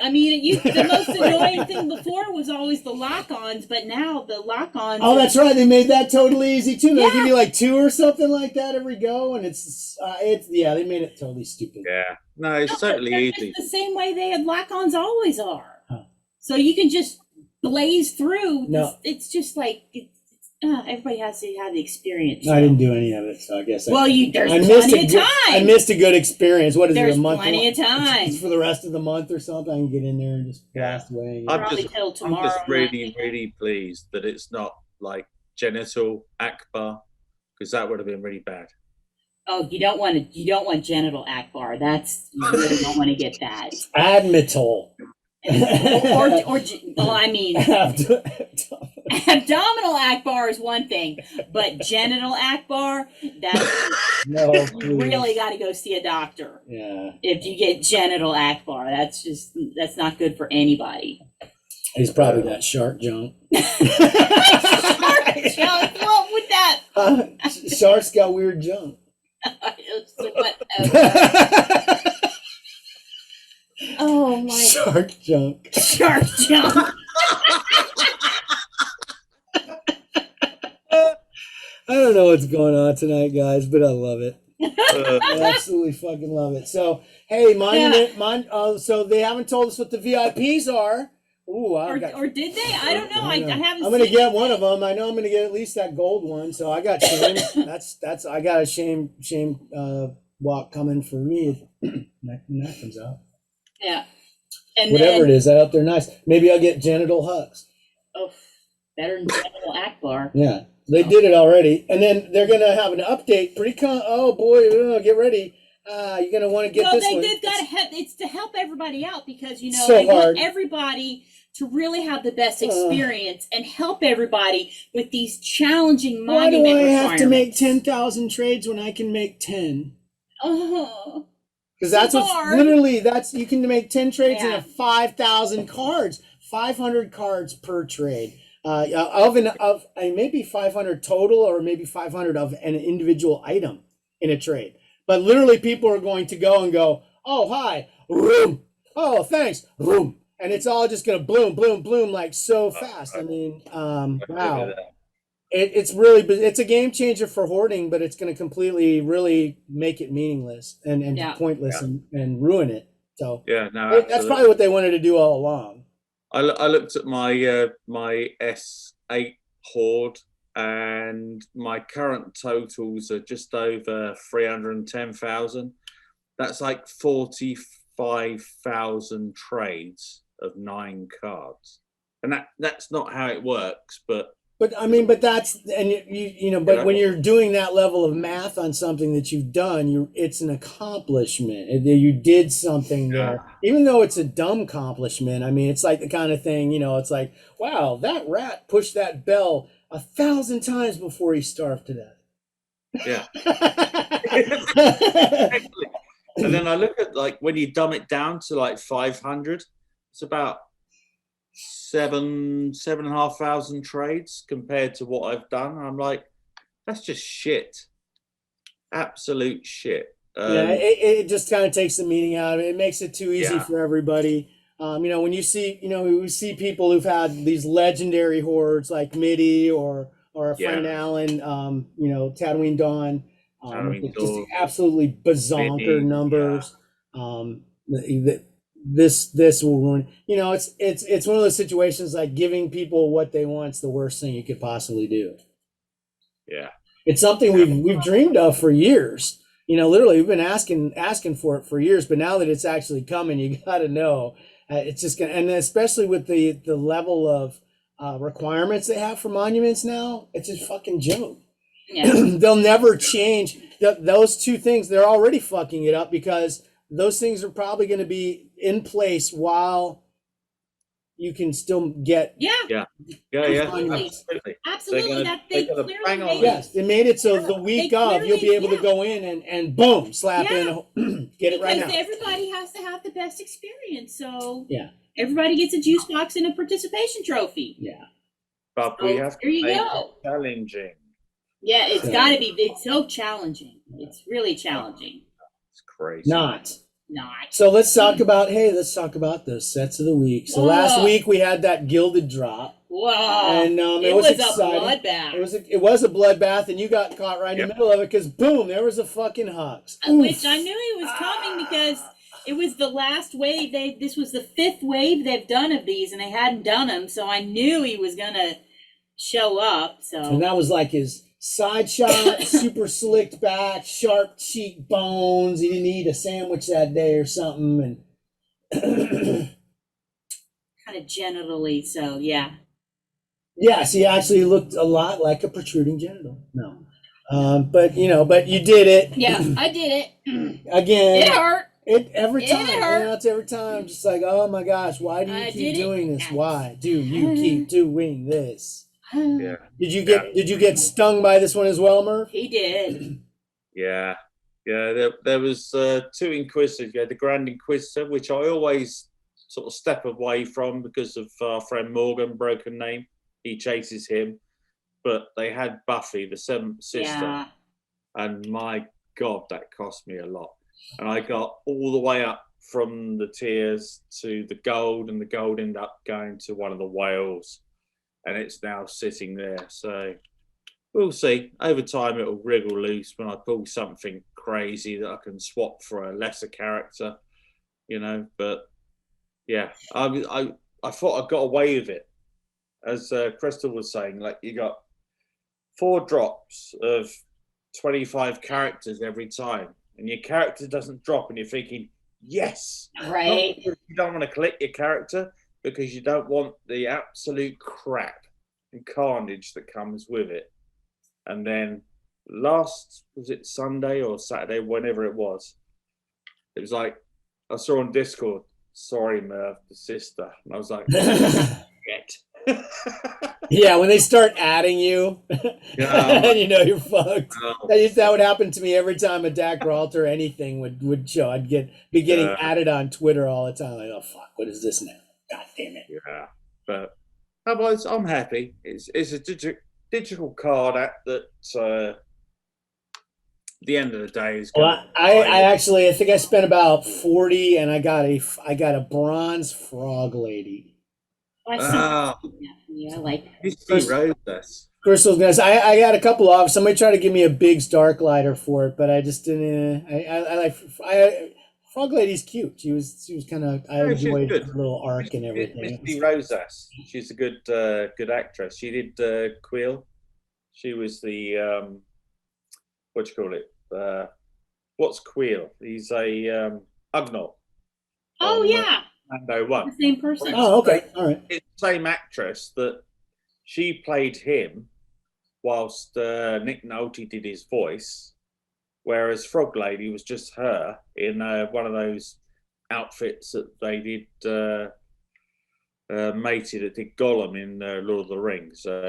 [SPEAKER 4] I mean, the most annoying thing before was always the lock-ons, but now the lock-ons.
[SPEAKER 3] Oh, that's right. They made that totally easy too. They
[SPEAKER 4] Yeah.
[SPEAKER 3] give you like 2 or something like that every go, and it's they made it totally stupid.
[SPEAKER 2] Yeah. No, it's
[SPEAKER 4] No, but
[SPEAKER 2] totally
[SPEAKER 4] they're
[SPEAKER 2] easy.
[SPEAKER 4] just the same way they had lock-ons always are.
[SPEAKER 3] Huh.
[SPEAKER 4] So you can just blaze through.
[SPEAKER 3] No.
[SPEAKER 4] It's just like everybody has to have the experience.
[SPEAKER 3] I didn't do any of it, so I guess.
[SPEAKER 4] Well, there's
[SPEAKER 3] I missed
[SPEAKER 4] plenty of
[SPEAKER 3] I
[SPEAKER 4] time.
[SPEAKER 3] missed a good experience. What is
[SPEAKER 4] There's
[SPEAKER 3] it? A month?
[SPEAKER 4] plenty of time.
[SPEAKER 3] It's for the rest of the month or something. I can get in there and just blast away.
[SPEAKER 2] I'm
[SPEAKER 4] Probably
[SPEAKER 2] just,
[SPEAKER 4] till
[SPEAKER 2] I'm
[SPEAKER 4] tomorrow
[SPEAKER 2] just really,
[SPEAKER 4] night.
[SPEAKER 2] really pleased that it's not like genital Akbar, because that would have been really bad.
[SPEAKER 4] Oh, you don't want genital Akbar. You really don't want to get that.
[SPEAKER 3] Admiral.
[SPEAKER 4] Well, I mean, abdominal Akbar is one thing, but genital Akbar,
[SPEAKER 3] No,
[SPEAKER 4] you
[SPEAKER 3] please.
[SPEAKER 4] really got to go see a doctor.
[SPEAKER 3] Yeah,
[SPEAKER 4] If you get genital Akbar, that's not good for anybody.
[SPEAKER 3] he's probably got shark junk.
[SPEAKER 4] What would that?
[SPEAKER 3] Sharks got weird junk.
[SPEAKER 4] Whatever. Oh my
[SPEAKER 3] Shark junk.
[SPEAKER 4] shark jump.
[SPEAKER 3] I don't know what's going on tonight, guys, but I love it.
[SPEAKER 2] Uh,
[SPEAKER 3] I absolutely fucking love it. So, hey, so they haven't told us what the VIPs are. Ooh,
[SPEAKER 4] Or did they? I don't know. I haven't.
[SPEAKER 3] I'm gonna
[SPEAKER 4] seen
[SPEAKER 3] get
[SPEAKER 4] it.
[SPEAKER 3] one of them. I know I'm gonna get at least that gold one. So I got shame. that's I got a shame walk coming for me when that comes out.
[SPEAKER 4] Yeah. And
[SPEAKER 3] Whatever
[SPEAKER 4] then,
[SPEAKER 3] it is, I hope they're nice. Maybe I'll get genital hugs.
[SPEAKER 4] oh, better than genital Akbar.
[SPEAKER 3] Yeah, they did it already, and then they're gonna have an update. Oh boy, get ready. You're gonna want to get this one.
[SPEAKER 4] They've got to help. It's to help everybody out because
[SPEAKER 3] So
[SPEAKER 4] they want
[SPEAKER 3] hard.
[SPEAKER 4] everybody to really have the best experience and help everybody with these challenging
[SPEAKER 3] Why do
[SPEAKER 4] monument
[SPEAKER 3] I have to make
[SPEAKER 4] requirements.
[SPEAKER 3] 10,000 trades when I can make 10?
[SPEAKER 4] Oh,
[SPEAKER 3] Because that's
[SPEAKER 4] So
[SPEAKER 3] what's
[SPEAKER 4] hard.
[SPEAKER 3] literally you can make 10 trades
[SPEAKER 4] Yeah.
[SPEAKER 3] and 5,000 cards, 500 cards per trade. Maybe 500 total, or maybe 500 of an individual item in a trade. But literally, people are going to go, oh hi, room, oh thanks, room, and it's all just gonna bloom like so fast. I mean, wow. It's a game changer for hoarding, but it's going to completely really make it meaningless and pointless and ruin it. So
[SPEAKER 2] yeah, no,
[SPEAKER 3] that's
[SPEAKER 2] absolutely.
[SPEAKER 3] probably what they wanted to do all along.
[SPEAKER 2] I looked at my my S8 hoard, and my current totals are just over 310,000. That's like 45,000 trades of 9 cards, and that's not how it works. But
[SPEAKER 3] that's when you're doing that level of math on something that you've done, it's an accomplishment. You did something there, even though it's a dumb accomplishment. I mean, it's like the kind of thing, it's like, wow, that rat pushed that bell 1,000 times before he starved to death.
[SPEAKER 2] yeah. And then I look at, like, when you dumb it down to like 500, it's about 7,500 trades compared to what I've done. I'm like, that's just shit, absolute shit.
[SPEAKER 3] It just kind of takes the meaning out of it. It makes it too easy for everybody. When you see, we see people who've had these legendary hordes like Mitty or Frank Allen, Tatooine Dawn.
[SPEAKER 2] Halloween
[SPEAKER 3] Just
[SPEAKER 2] Tour,
[SPEAKER 3] absolutely bazonker
[SPEAKER 2] Mini,
[SPEAKER 3] numbers. This will ruin. It's one of those situations like giving people what they want is the worst thing you could possibly do.
[SPEAKER 2] yeah.
[SPEAKER 3] It's something we've dreamed of for years. Literally, we've been asking for it for years. But now that it's actually coming, you got to know it's just gonna. And especially with the level of requirements they have for monuments now, it's a fucking joke.
[SPEAKER 4] Yeah.
[SPEAKER 3] They'll never change those two things. They're already fucking it up because those things are probably going to be in place while you can still get.
[SPEAKER 4] Yeah.
[SPEAKER 2] Absolutely.
[SPEAKER 4] Absolutely.
[SPEAKER 2] They're gonna bang on.
[SPEAKER 3] Yes, they made it so the week of you'll be able to go in and boom, slap in, get it right now.
[SPEAKER 4] Because everybody has to have the best experience. So
[SPEAKER 3] Yeah,
[SPEAKER 4] everybody gets a juice box and a participation trophy.
[SPEAKER 3] yeah.
[SPEAKER 2] But we have
[SPEAKER 4] there
[SPEAKER 2] to
[SPEAKER 4] you
[SPEAKER 2] make
[SPEAKER 4] go.
[SPEAKER 2] it challenging.
[SPEAKER 4] Yeah, it's got to be. It's so challenging. It's really challenging.
[SPEAKER 2] It's crazy.
[SPEAKER 4] Not.
[SPEAKER 3] So let's talk about those sets of the week. So last week we had that Gilded drop.
[SPEAKER 4] Wow.
[SPEAKER 3] And
[SPEAKER 4] it was
[SPEAKER 3] exciting.
[SPEAKER 4] A bloodbath.
[SPEAKER 3] It was a bloodbath, and you got caught right in the middle of it because boom, there was a fucking Hux.
[SPEAKER 4] Which I knew he was coming because it was the last wave. This was the 5th wave they've done of these, and they hadn't done them, so I knew he was gonna show up. So
[SPEAKER 3] and that was like his side shot, super slicked back, sharp cheekbones. He didn't eat a sandwich that day or something, and
[SPEAKER 4] kind of genitally. So yeah.
[SPEAKER 3] Yes, he actually looked a lot like a protruding genital. No, but you did it.
[SPEAKER 4] Yeah, I did it.
[SPEAKER 3] Again.
[SPEAKER 4] It hurt.
[SPEAKER 3] Every time.
[SPEAKER 4] It hurt.
[SPEAKER 3] It's every time. Just like, oh my gosh, why do you keep doing this? Why do you keep doing this?
[SPEAKER 2] Yeah.
[SPEAKER 3] Did you get stung by this one as well, Murph?
[SPEAKER 4] He did.
[SPEAKER 2] Yeah. There was 2 Inquisitors. You had the Grand Inquisitor, which I always sort of step away from because of our friend Morgan, broken name. He chases him. But they had Buffy, the 7th sister, and my God, that cost me a lot. And I got all the way up from the tiers to the gold, and the gold ended up going to one of the whales, and it's now sitting there. So we'll see. Over time, it'll wriggle loose when I pull something crazy that I can swap for a lesser character, But yeah, I thought I got away with it. As Crystal was saying, like you got 4 drops of 25 characters every time, and your character doesn't drop, and you're thinking, yes,
[SPEAKER 4] right?
[SPEAKER 2] You don't want to collect your character because you don't want the absolute crap and carnage that comes with it. And then was it Sunday or Saturday, whenever it was like I saw on Discord, sorry Merv, the sister, and I was like, shit.
[SPEAKER 3] Yeah, when they start adding you, you're fucked. That would happen to me every time a Dak Brault or anything would show. I'd be getting added on Twitter all the time. Like, oh fuck, what is this now? God damn it.
[SPEAKER 2] Yeah, but otherwise, I'm happy. It's a digital card app that the end of the day is.
[SPEAKER 3] Well, I think I spent about 40, and I got a bronze frog lady.
[SPEAKER 4] Yeah, I like
[SPEAKER 3] Crystal's guys. I got a couple of. Somebody tried to give me a big Stark lighter for it, but I just didn't. Frog Lady's cute. She was kind of. I enjoyed her little arc and everything.
[SPEAKER 2] Misty Rosas. She's a good actress. She did Quill. She was the what do you call it? What's Quill? He's a Ugnaught.
[SPEAKER 4] Oh yeah.
[SPEAKER 2] Mando 1.
[SPEAKER 4] The same person.
[SPEAKER 3] Oh, okay. All right.
[SPEAKER 2] It's the same actress that she played him whilst Nick Nolte did his voice, whereas Frog Lady was just her in one of those outfits that they did matey that did Gollum in Lord of the Rings.
[SPEAKER 3] I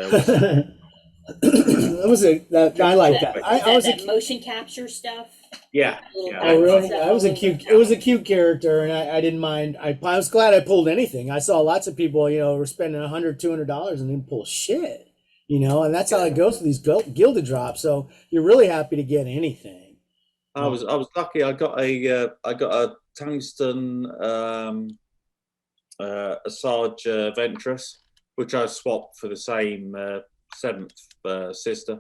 [SPEAKER 3] like that. I was
[SPEAKER 4] that motion capture stuff.
[SPEAKER 2] Yeah.
[SPEAKER 3] Oh, really? It was a cute character, and I didn't mind. I was glad I pulled anything. I saw lots of people, were spending $100, $200 and didn't pull shit, and that's how it goes with these Gilded drops. So you're really happy to get anything.
[SPEAKER 2] I was lucky. I got a tungsten Asajj Ventress, which I swapped for the same 7th sister.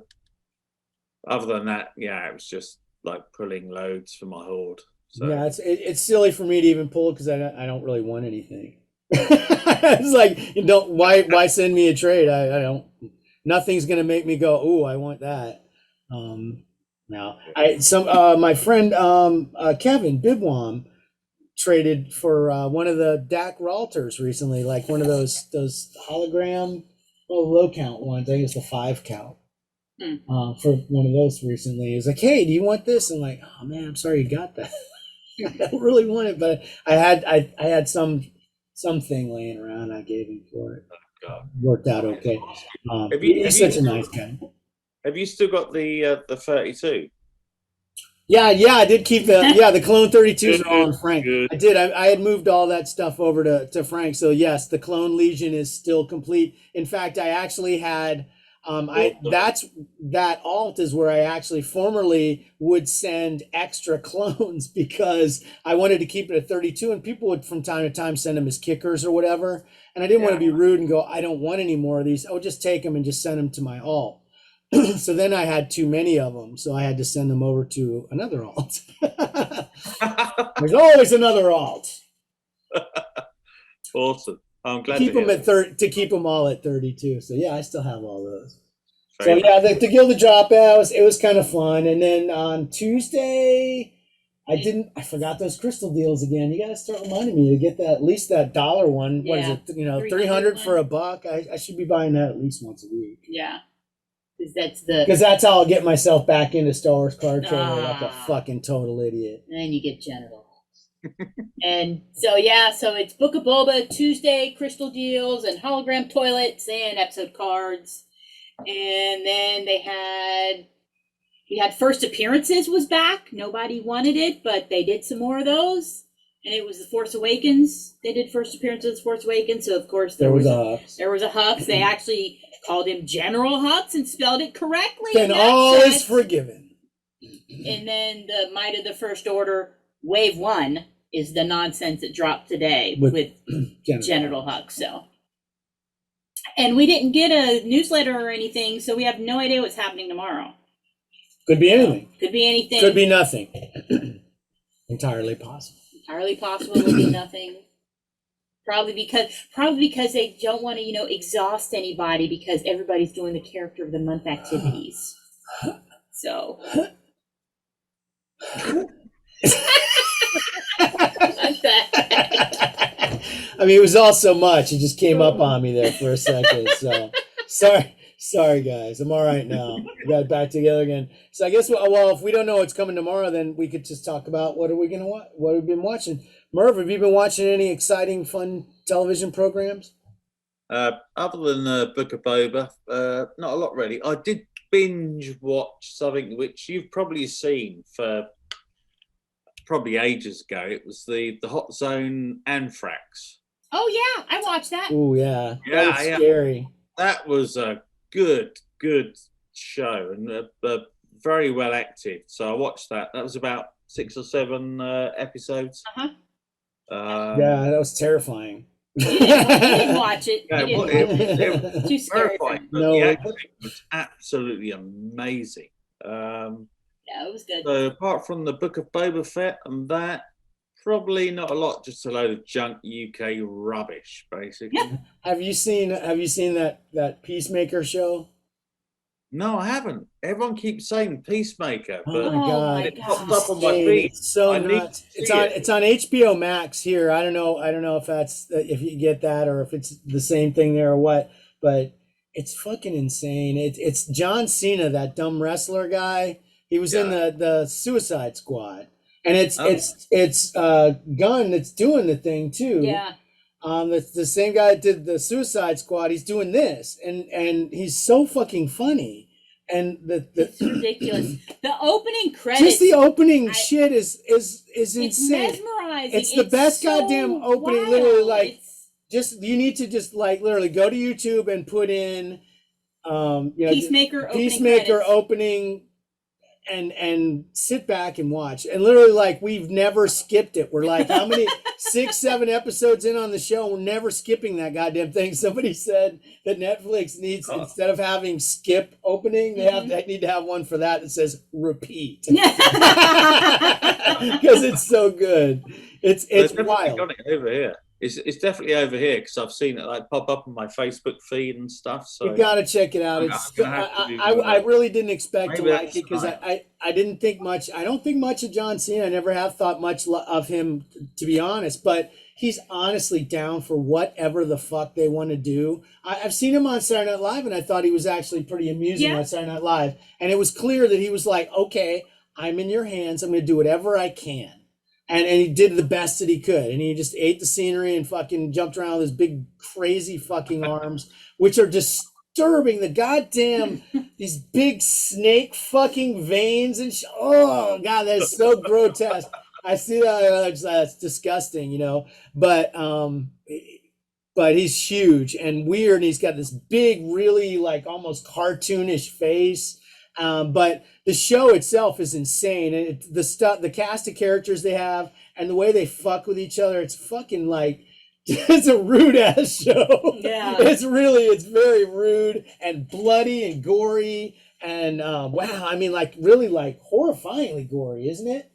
[SPEAKER 2] other than that, yeah, it was just like pulling loads for my hoard. So
[SPEAKER 3] Yeah, it's silly for me to even pull because I don't really want anything. It's like you don't why send me a trade? I don't. Nothing's gonna make me go, "Ooh, I want that." Now my friend Kevin Bibwam traded for one of the DAC Ralters recently, like one of those hologram low count ones. I think it's the 5 count. For one of those recently. He was like, "Hey, do you want this?" I'm like, "Oh man, I'm sorry you got that." I don't really want it, but I had something laying around. I gave him for it.
[SPEAKER 2] God.
[SPEAKER 3] Worked out okay. He's such a nice guy.
[SPEAKER 2] Have you still got the 32?
[SPEAKER 3] Yeah, I did keep the clone 32s are all on Frank.
[SPEAKER 2] Good.
[SPEAKER 3] I did. I had moved all that stuff over to Frank. So yes, the clone Legion is still complete. In fact, I actually had that alt is where I actually formerly would send extra clones because I wanted to keep it at 32, and people would from time to time send them as kickers or whatever, and I didn't want to be rude and go, I don't want any more of these. I would just take them and just send them to my alt. So then I had too many of them, so I had to send them over to another alt. There's always another alt.
[SPEAKER 2] Awesome. I'm glad
[SPEAKER 3] Keep
[SPEAKER 2] to
[SPEAKER 3] them
[SPEAKER 2] hear
[SPEAKER 3] at to keep them all at 32. So yeah, I still have all those.
[SPEAKER 2] Very
[SPEAKER 3] So yeah, the Gilded drop out it was kind of fun. And then on Tuesday, I forgot those crystal deals again. You got to start reminding me to get that at least that dollar one. What is
[SPEAKER 4] Yeah.
[SPEAKER 3] it? You know,
[SPEAKER 4] 300
[SPEAKER 3] $300 for $1. I should be buying that at least once a week.
[SPEAKER 4] Yeah. Because
[SPEAKER 3] That's how I'll get myself back into Star Wars card trading like a
[SPEAKER 4] Ah.
[SPEAKER 3] fucking total idiot.
[SPEAKER 4] and then you get genital. And so it's Book of Boba Tuesday, crystal deals and hologram toilets and episode cards. And then we had first appearances was back. Nobody wanted it, but they did some more of those. And it was the Force Awakens. They did first appearances of Force Awakens. So of course there was a Hux. They actually called him General Hux and spelled it correctly.
[SPEAKER 3] Then all is forgiven.
[SPEAKER 4] And then the Might of the First Order Wave 1 is the nonsense that dropped today with Genital Hux. So, and we didn't get a newsletter or anything, so we have no idea what's happening tomorrow.
[SPEAKER 3] Could be anything.
[SPEAKER 4] Could be anything.
[SPEAKER 3] Could be nothing. Entirely possible.
[SPEAKER 4] Entirely possible. Will be nothing. Probably because they don't want to, exhaust anybody because everybody's doing the character of the month activities. So.
[SPEAKER 3] I mean, it was all so much. It just came up on me there for a second. So sorry guys. I'm all right now. We got it back together again. So I guess, well, if we don't know what's coming tomorrow, then we could just talk about what are we going to watch? What have we been watching? Merv, have you been watching any exciting, fun television programs?
[SPEAKER 2] Other than Book of Boba, not a lot really. I did binge watch something which you've probably seen for probably ages ago. It was the Hot Zone Anthrax.
[SPEAKER 4] Oh yeah, I watched that.
[SPEAKER 3] Oh yeah,
[SPEAKER 2] Yeah,
[SPEAKER 3] that was scary.
[SPEAKER 2] That was a good show and very well acted. So I watched that. That was about 6 or 7 episodes.
[SPEAKER 3] Yeah, that was terrifying.
[SPEAKER 4] You didn't watch it.
[SPEAKER 2] Yeah,
[SPEAKER 4] You didn't watch it. Too scary.
[SPEAKER 2] Terrifying, but
[SPEAKER 3] No.
[SPEAKER 2] the acting was absolutely amazing.
[SPEAKER 4] Yeah, it was good.
[SPEAKER 2] So apart from the Book of Boba Fett and that, probably not a lot. Just a load of junk UK rubbish, basically.
[SPEAKER 4] Yeah.
[SPEAKER 3] Have you seen that Peacemaker show?
[SPEAKER 2] No, I haven't. Everyone keeps saying Peacemaker, but
[SPEAKER 3] Oh my God.
[SPEAKER 2] it popped up on my
[SPEAKER 3] Dude,
[SPEAKER 2] feed.
[SPEAKER 3] it's so
[SPEAKER 2] I need
[SPEAKER 3] nuts.
[SPEAKER 2] to
[SPEAKER 3] It's
[SPEAKER 2] see
[SPEAKER 3] on
[SPEAKER 2] it.
[SPEAKER 3] it's on HBO Max here. I don't know if you get that or if it's the same thing there or what, but it's fucking insane. It's John Cena, that dumb wrestler guy. He was in the Suicide Squad. And it's Gunn that's doing the thing too.
[SPEAKER 4] Yeah.
[SPEAKER 3] It's the same guy that did the Suicide Squad. He's doing this, and he's so fucking funny. And
[SPEAKER 4] It's ridiculous. The opening credits.
[SPEAKER 3] just the opening shit is
[SPEAKER 4] It's
[SPEAKER 3] insane.
[SPEAKER 4] mesmerizing.
[SPEAKER 3] It's the best
[SPEAKER 4] so
[SPEAKER 3] goddamn opening.
[SPEAKER 4] wild.
[SPEAKER 3] Literally, like
[SPEAKER 4] It's
[SPEAKER 3] you need to just like literally go to YouTube and put in,
[SPEAKER 4] Peacemaker opening
[SPEAKER 3] Peacemaker
[SPEAKER 4] credits.
[SPEAKER 3] opening, and sit back and watch. And literally, like, we've never skipped it. We're like, how many 6, 7 episodes in on the show? We're never skipping that goddamn thing. Somebody said that Netflix needs, instead of having skip opening, they need to have one for that says repeat. Because it's so good. It's wild.
[SPEAKER 2] Got it over here. It's definitely over here because I've seen it like pop up on my Facebook feed and stuff. So
[SPEAKER 3] you got to check it out. I really didn't expect to like it because I didn't think much. I don't think much of John Cena. I never have thought much of him, to be honest. But he's honestly down for whatever the fuck they want to do. I've seen him on Saturday Night Live, and I thought he was actually pretty amusing on Saturday Night Live. And it was clear that he was like, okay, I'm in your hands. I'm going to do whatever I can. And he did the best that he could. And he just ate the scenery and fucking jumped around with his big, crazy fucking arms, which are disturbing. The goddamn, these big snake fucking veins. And oh, God, that's so grotesque. I see that. That's disgusting, you know. But he's huge and weird. And he's got this big, really like almost cartoonish face. But the show itself is insane, and the cast of characters they have, and the way they fuck with each other, it's fucking like it's a rude ass show. Yeah, it's very rude and bloody and gory, and wow, I mean, like really like horrifyingly gory, isn't it?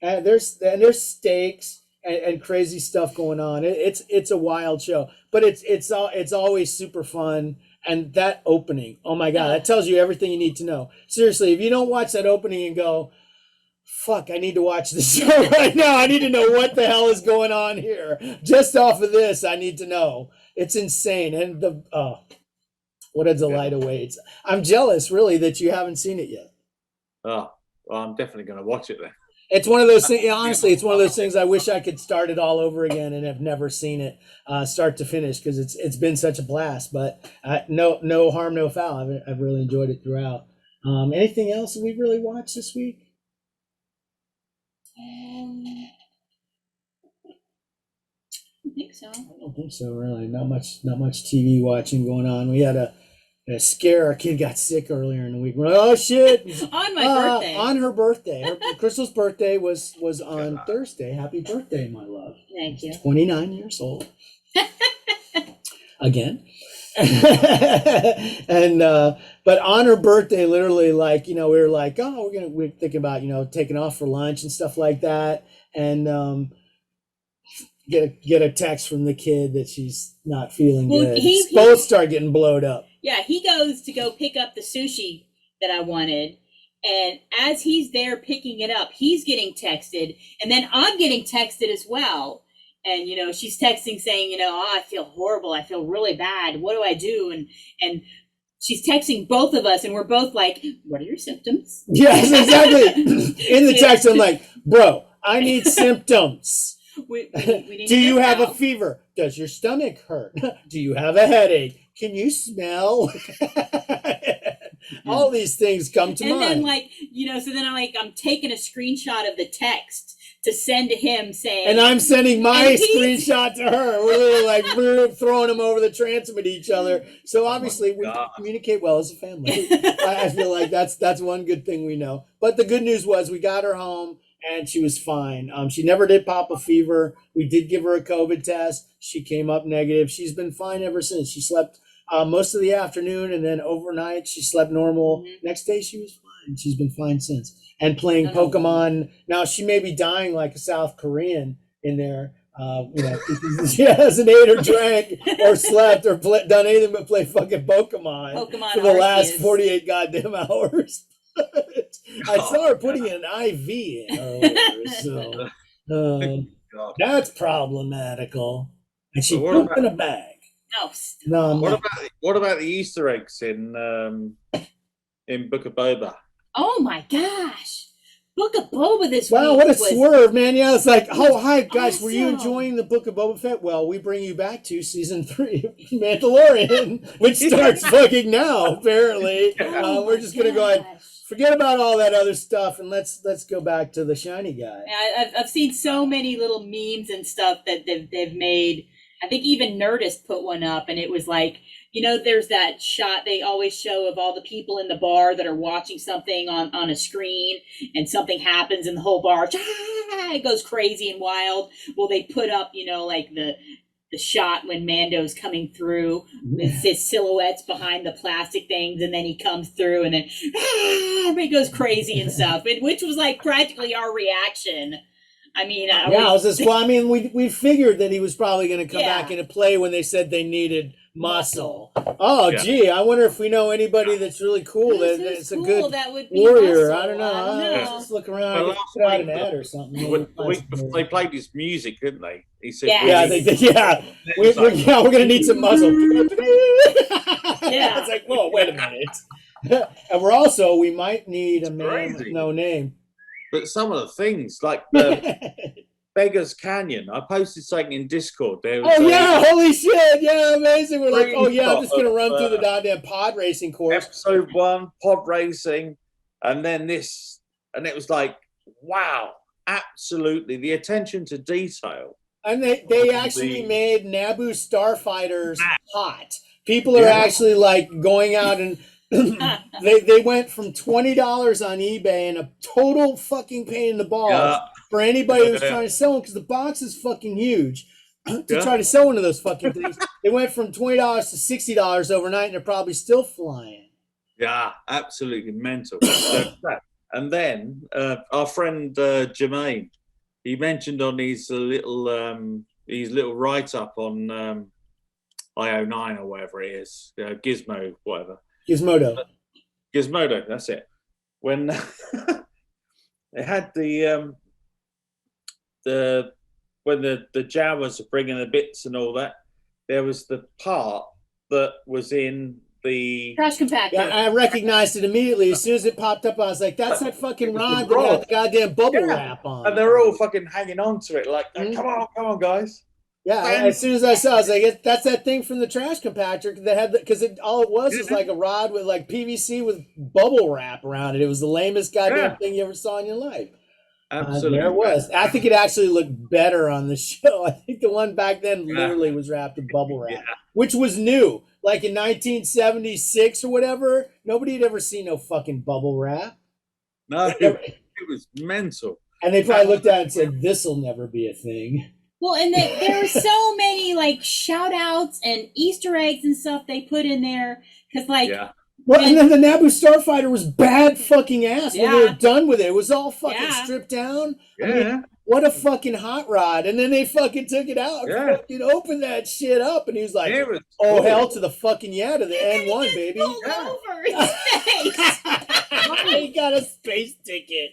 [SPEAKER 3] There's stakes and crazy stuff going on. It's a wild show, but it's always super fun. And that opening, oh my God, that tells you everything you need to know. Seriously, if you don't watch that opening and go, fuck, I need to watch the show right now. I need to know what the hell is going on here. Just off of this, I need to know. It's insane. And what a delight awaits. I'm jealous, really, that you haven't seen it yet.
[SPEAKER 2] Oh, well, I'm definitely going to watch it then.
[SPEAKER 3] It's one of those things, honestly, it's one of those things I wish I could start it all over again and have never seen it start to finish because it's been such a blast. But no harm, no foul. I've really enjoyed it throughout. Anything else that we've really watched this week?
[SPEAKER 4] I don't think so.
[SPEAKER 3] I don't think so, really. Not much TV watching going on. We had a scare. Our kid got sick earlier in the week. We're like, oh shit!
[SPEAKER 4] On my birthday.
[SPEAKER 3] On her birthday. Crystal's birthday was on Thursday. Happy birthday, my love.
[SPEAKER 4] Thank you.
[SPEAKER 3] 29 years old. Again. And but on her birthday, literally, like, you know, we were like, oh, we're thinking about, you know, taking off for lunch and stuff like that, and get a text from the kid that she's not feeling good. Both start getting blowed up.
[SPEAKER 4] Yeah, he goes to go pick up the sushi that I wanted. And as he's there picking it up, he's getting texted. And then I'm getting texted as well. And, you know, she's texting saying, you know, oh, I feel horrible. I feel really bad. What do I do? And she's texting both of us. And we're both like, what are your symptoms?
[SPEAKER 3] Yes, exactly. In the text, I'm like, bro, I need symptoms.
[SPEAKER 4] We need
[SPEAKER 3] do you have a fever? Does your stomach hurt? Do you have a headache? Can you smell? All these things come to mind.
[SPEAKER 4] And then, like, you know, so then I'm taking a screenshot of the text to send to him saying,
[SPEAKER 3] and I'm sending my screenshot to her. We're throwing them over the transom at each other. So obviously we communicate well as a family. I feel like that's one good thing we know. But the good news was we got her home and she was fine. She never did pop a fever. We did give her a COVID test. She came up negative. She's been fine ever since. She slept most of the afternoon, and then overnight she slept normal. Mm-hmm. Next day she was fine. She's been fine since. And playing Pokemon. Now she may be dying like a South Korean in there. You know, she hasn't ate or drank or slept or done anything but play fucking Pokemon for the last 48 goddamn hours. I saw her putting an IV in earlier, so that's problematical. And she pooped in a bag. No,
[SPEAKER 2] what about the Easter eggs in Book of Boba?
[SPEAKER 4] Oh my gosh, Book of Boba this
[SPEAKER 3] week. Wow, what a swerve, man! Yeah, it's like, oh hi guys,
[SPEAKER 4] awesome.
[SPEAKER 3] Were you enjoying the Book of Boba Fett? Well, we bring you back to season 3 of Mandalorian, which starts fucking now. Apparently, we're just gonna go ahead. Forget about all that other stuff and let's go back to the shiny guy.
[SPEAKER 4] I've seen so many little memes and stuff that they've made. I think even Nerdist put one up, and it was like, You know, there's that shot they always show of all the people in the bar that are watching something on a screen, and something happens and the whole bar it goes crazy and wild. Well, they put up, you know, like the shot when Mando's coming through. It's his silhouettes behind the plastic things, and then he comes through, and then it goes crazy and stuff, which was like practically our reaction. I mean,
[SPEAKER 3] we figured that he was probably going to come
[SPEAKER 4] Yeah.
[SPEAKER 3] back into play when they said they needed muscle. Oh, gee, I wonder if we know anybody that's really cool. That's a good
[SPEAKER 4] that would be
[SPEAKER 3] warrior.
[SPEAKER 4] muscle.
[SPEAKER 3] I don't know.
[SPEAKER 4] I don't know.
[SPEAKER 3] Just look around.
[SPEAKER 2] Well,
[SPEAKER 3] I guess
[SPEAKER 2] last
[SPEAKER 3] put out
[SPEAKER 2] week,
[SPEAKER 3] an ad or something.
[SPEAKER 2] The week before they played his music, didn't they? He said,
[SPEAKER 4] Yeah.
[SPEAKER 3] We're going to need some muscle.
[SPEAKER 4] Yeah.
[SPEAKER 3] It's like, whoa, wait a minute. And we might need a man with no name.
[SPEAKER 2] But some of the things, like the Beggar's Canyon, I posted something in Discord. There was
[SPEAKER 3] holy shit, yeah, amazing. We're like, I'm just going to run through the goddamn pod racing course.
[SPEAKER 2] Episode 1, pod racing, and then this, and it was like, wow, absolutely, the attention to detail.
[SPEAKER 3] And they actually made Naboo starfighters hot. People are actually like going out and they went from $20 on eBay and a total fucking pain in the balls for anybody who's trying to sell them, because the box is fucking huge to try to sell one of those fucking things. They went from $20 to $60 overnight, and they're probably still flying.
[SPEAKER 2] Yeah, absolutely mental. And then our friend Jermaine, he mentioned on his little write-up on IO9 or whatever it is, Gizmo, whatever.
[SPEAKER 3] Gizmodo,
[SPEAKER 2] that's it. When they had when the Jawas are bringing the bits and all that, there was the part that was in the
[SPEAKER 4] Trash compactor.
[SPEAKER 3] Yeah, I recognized it immediately. As soon as it popped up, I was like, that's that fucking rod that had the goddamn bubble wrap on.
[SPEAKER 2] And they're all fucking hanging on to it like, come on, guys.
[SPEAKER 3] Yeah, as soon as I saw it, I was like, that's that thing from the trash compactor that had because all it was like a rod with like PVC with bubble wrap around it. It was the lamest goddamn thing you ever saw in your life.
[SPEAKER 2] Absolutely.
[SPEAKER 3] There it was. I think it actually looked better on the show. I think the one back then literally was wrapped in bubble wrap, which was new. Like in 1976 or whatever, nobody had ever seen no fucking bubble wrap.
[SPEAKER 2] No, it was mental.
[SPEAKER 3] And they probably looked at it and said, this'll never be a thing.
[SPEAKER 4] Well, and there were so many like shout outs and Easter eggs and stuff they put in there. Because
[SPEAKER 3] Well, and then the Naboo Starfighter was bad fucking ass when they were done with it. It was all fucking stripped down.
[SPEAKER 2] Yeah.
[SPEAKER 3] I mean, what a fucking hot rod. And then they fucking took it out and fucking opened that shit up. And he was like, hell to the fucking to the N1, baby.
[SPEAKER 4] Over his face.
[SPEAKER 3] He got a space ticket.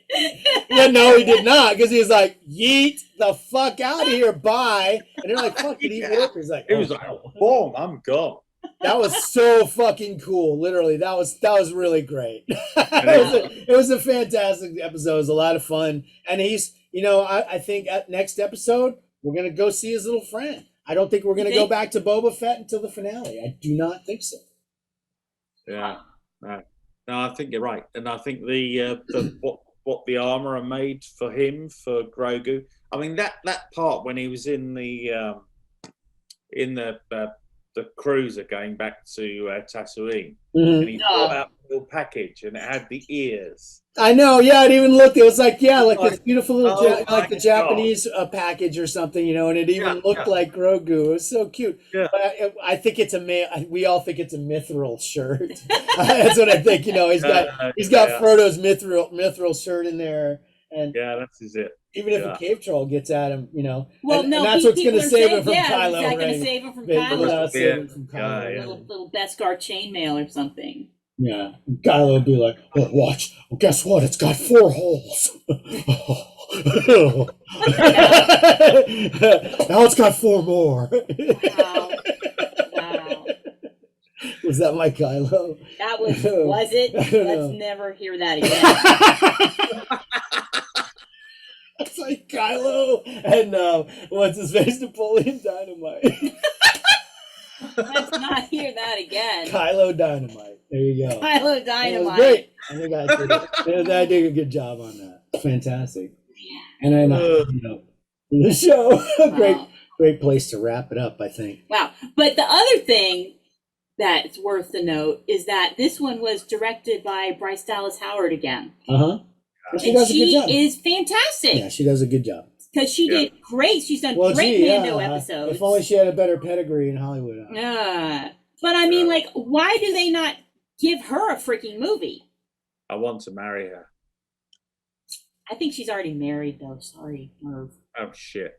[SPEAKER 3] Yeah, no, he did not, because he was like, yeet the fuck out of here, bye. And they're like, fuck, did he work? He's like,
[SPEAKER 2] it was like, boom, I'm gone.
[SPEAKER 3] That was so fucking cool. Literally, that was really great. It was a fantastic episode. It was a lot of fun. And he's, I think at next episode, we're going to go see his little friend. I don't think we're going to go back to Boba Fett until the finale. I do not think so.
[SPEAKER 2] Yeah. No, I think you're right. And I think what the armor made for him, for Grogu. I mean, that part when he was in the cruiser going back to Tatooine, and he brought out the little package and it had the ears.
[SPEAKER 3] I know, yeah, it even looked, it was like, this beautiful little, like the Japanese package or something, and it even looked like Grogu. It was so cute. Yeah. But I think we all think it's a mithril shirt. That's what I think, he's got Frodo's mithril shirt in there. And that's
[SPEAKER 2] it.
[SPEAKER 3] Even if a cave troll gets at him,
[SPEAKER 4] Well,
[SPEAKER 3] and that's what's going to save him from Kylo.
[SPEAKER 4] Is that going to save him from Kylo?
[SPEAKER 3] Save him from Kylo.
[SPEAKER 4] Little Beskar chainmail or something.
[SPEAKER 3] Yeah, Kylo would be like, "Oh, watch! Well, guess what? It's got 4 holes. Now it's got 4 more."
[SPEAKER 4] Wow!
[SPEAKER 3] Was that my Kylo?
[SPEAKER 4] That was it? Let's never hear that again.
[SPEAKER 3] It's like Kylo and what's his face, Napoleon Dynamite.
[SPEAKER 4] Let's not hear that again.
[SPEAKER 3] Kylo Dynamite. There you go.
[SPEAKER 4] Kylo Dynamite.
[SPEAKER 3] Great. I think I did a good job on that. Fantastic. And then the show, great place to wrap it up, I think.
[SPEAKER 4] Wow. But the other thing that's worth the note is that this one was directed by Bryce Dallas Howard again.
[SPEAKER 3] Well, she
[SPEAKER 4] And
[SPEAKER 3] does a good job.
[SPEAKER 4] is fantastic.
[SPEAKER 3] Yeah, she does a good job.
[SPEAKER 4] Because she did great. She's done great Mando episodes.
[SPEAKER 3] If only she had a better pedigree in Hollywood.
[SPEAKER 4] But I mean, like, why do they not give her a freaking movie?
[SPEAKER 2] I want to marry her.
[SPEAKER 4] I think she's already married, though. Sorry, Merv.
[SPEAKER 2] Oh, shit.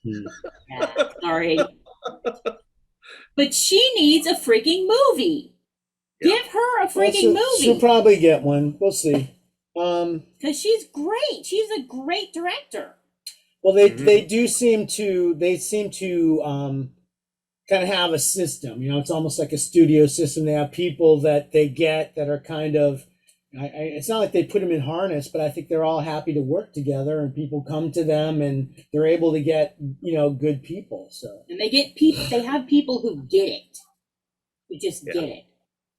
[SPEAKER 4] Yeah, sorry. But she needs a freaking movie.
[SPEAKER 2] Yeah.
[SPEAKER 4] Give her a freaking movie.
[SPEAKER 3] She'll probably get one. We'll see.
[SPEAKER 4] Because she's great. She's a great director.
[SPEAKER 3] Well, they seem to kind of have a system. You know, it's almost like a studio system. They have people that they get that are kind of. It's not like they put them in harness, but I think they're all happy to work together, and people come to them, and they're able to get good people. So
[SPEAKER 4] and they get people. They have people who get it, who just get it,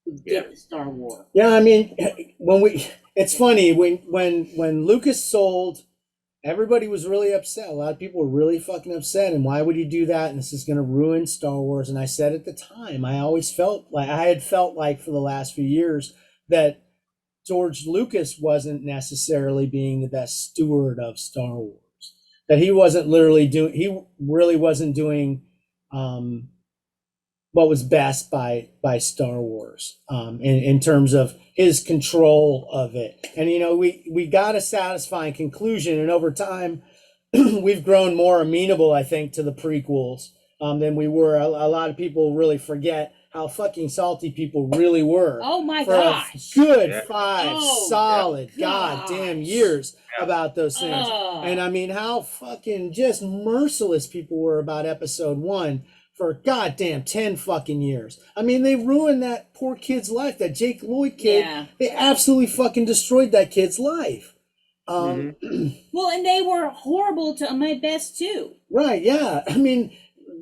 [SPEAKER 4] who get the Star Wars.
[SPEAKER 3] Yeah, I mean, it's funny when Lucas sold, everybody was really upset. A lot of people were really fucking upset, and why would he do that? And this is going to ruin Star Wars. And I said at the time, I had felt like for the last few years that George Lucas wasn't necessarily being the best steward of Star Wars. That he really wasn't doing what was best by Star Wars in terms of his control of it. And we got a satisfying conclusion, and over time we've grown more amenable, I think, to the prequels than we were. A lot of people really forget how fucking salty people really were.
[SPEAKER 4] Oh my
[SPEAKER 3] for
[SPEAKER 4] gosh.
[SPEAKER 3] a good 5 solid
[SPEAKER 4] gosh.
[SPEAKER 3] goddamn years about those things. And I mean, how fucking just merciless people were about episode 1 for goddamn 10 fucking years. I mean, they ruined that poor kid's life, that Jake Lloyd kid.
[SPEAKER 4] Yeah.
[SPEAKER 3] They absolutely fucking destroyed that kid's life.
[SPEAKER 4] Well, and they were horrible to my best too.
[SPEAKER 3] Right, yeah. I mean,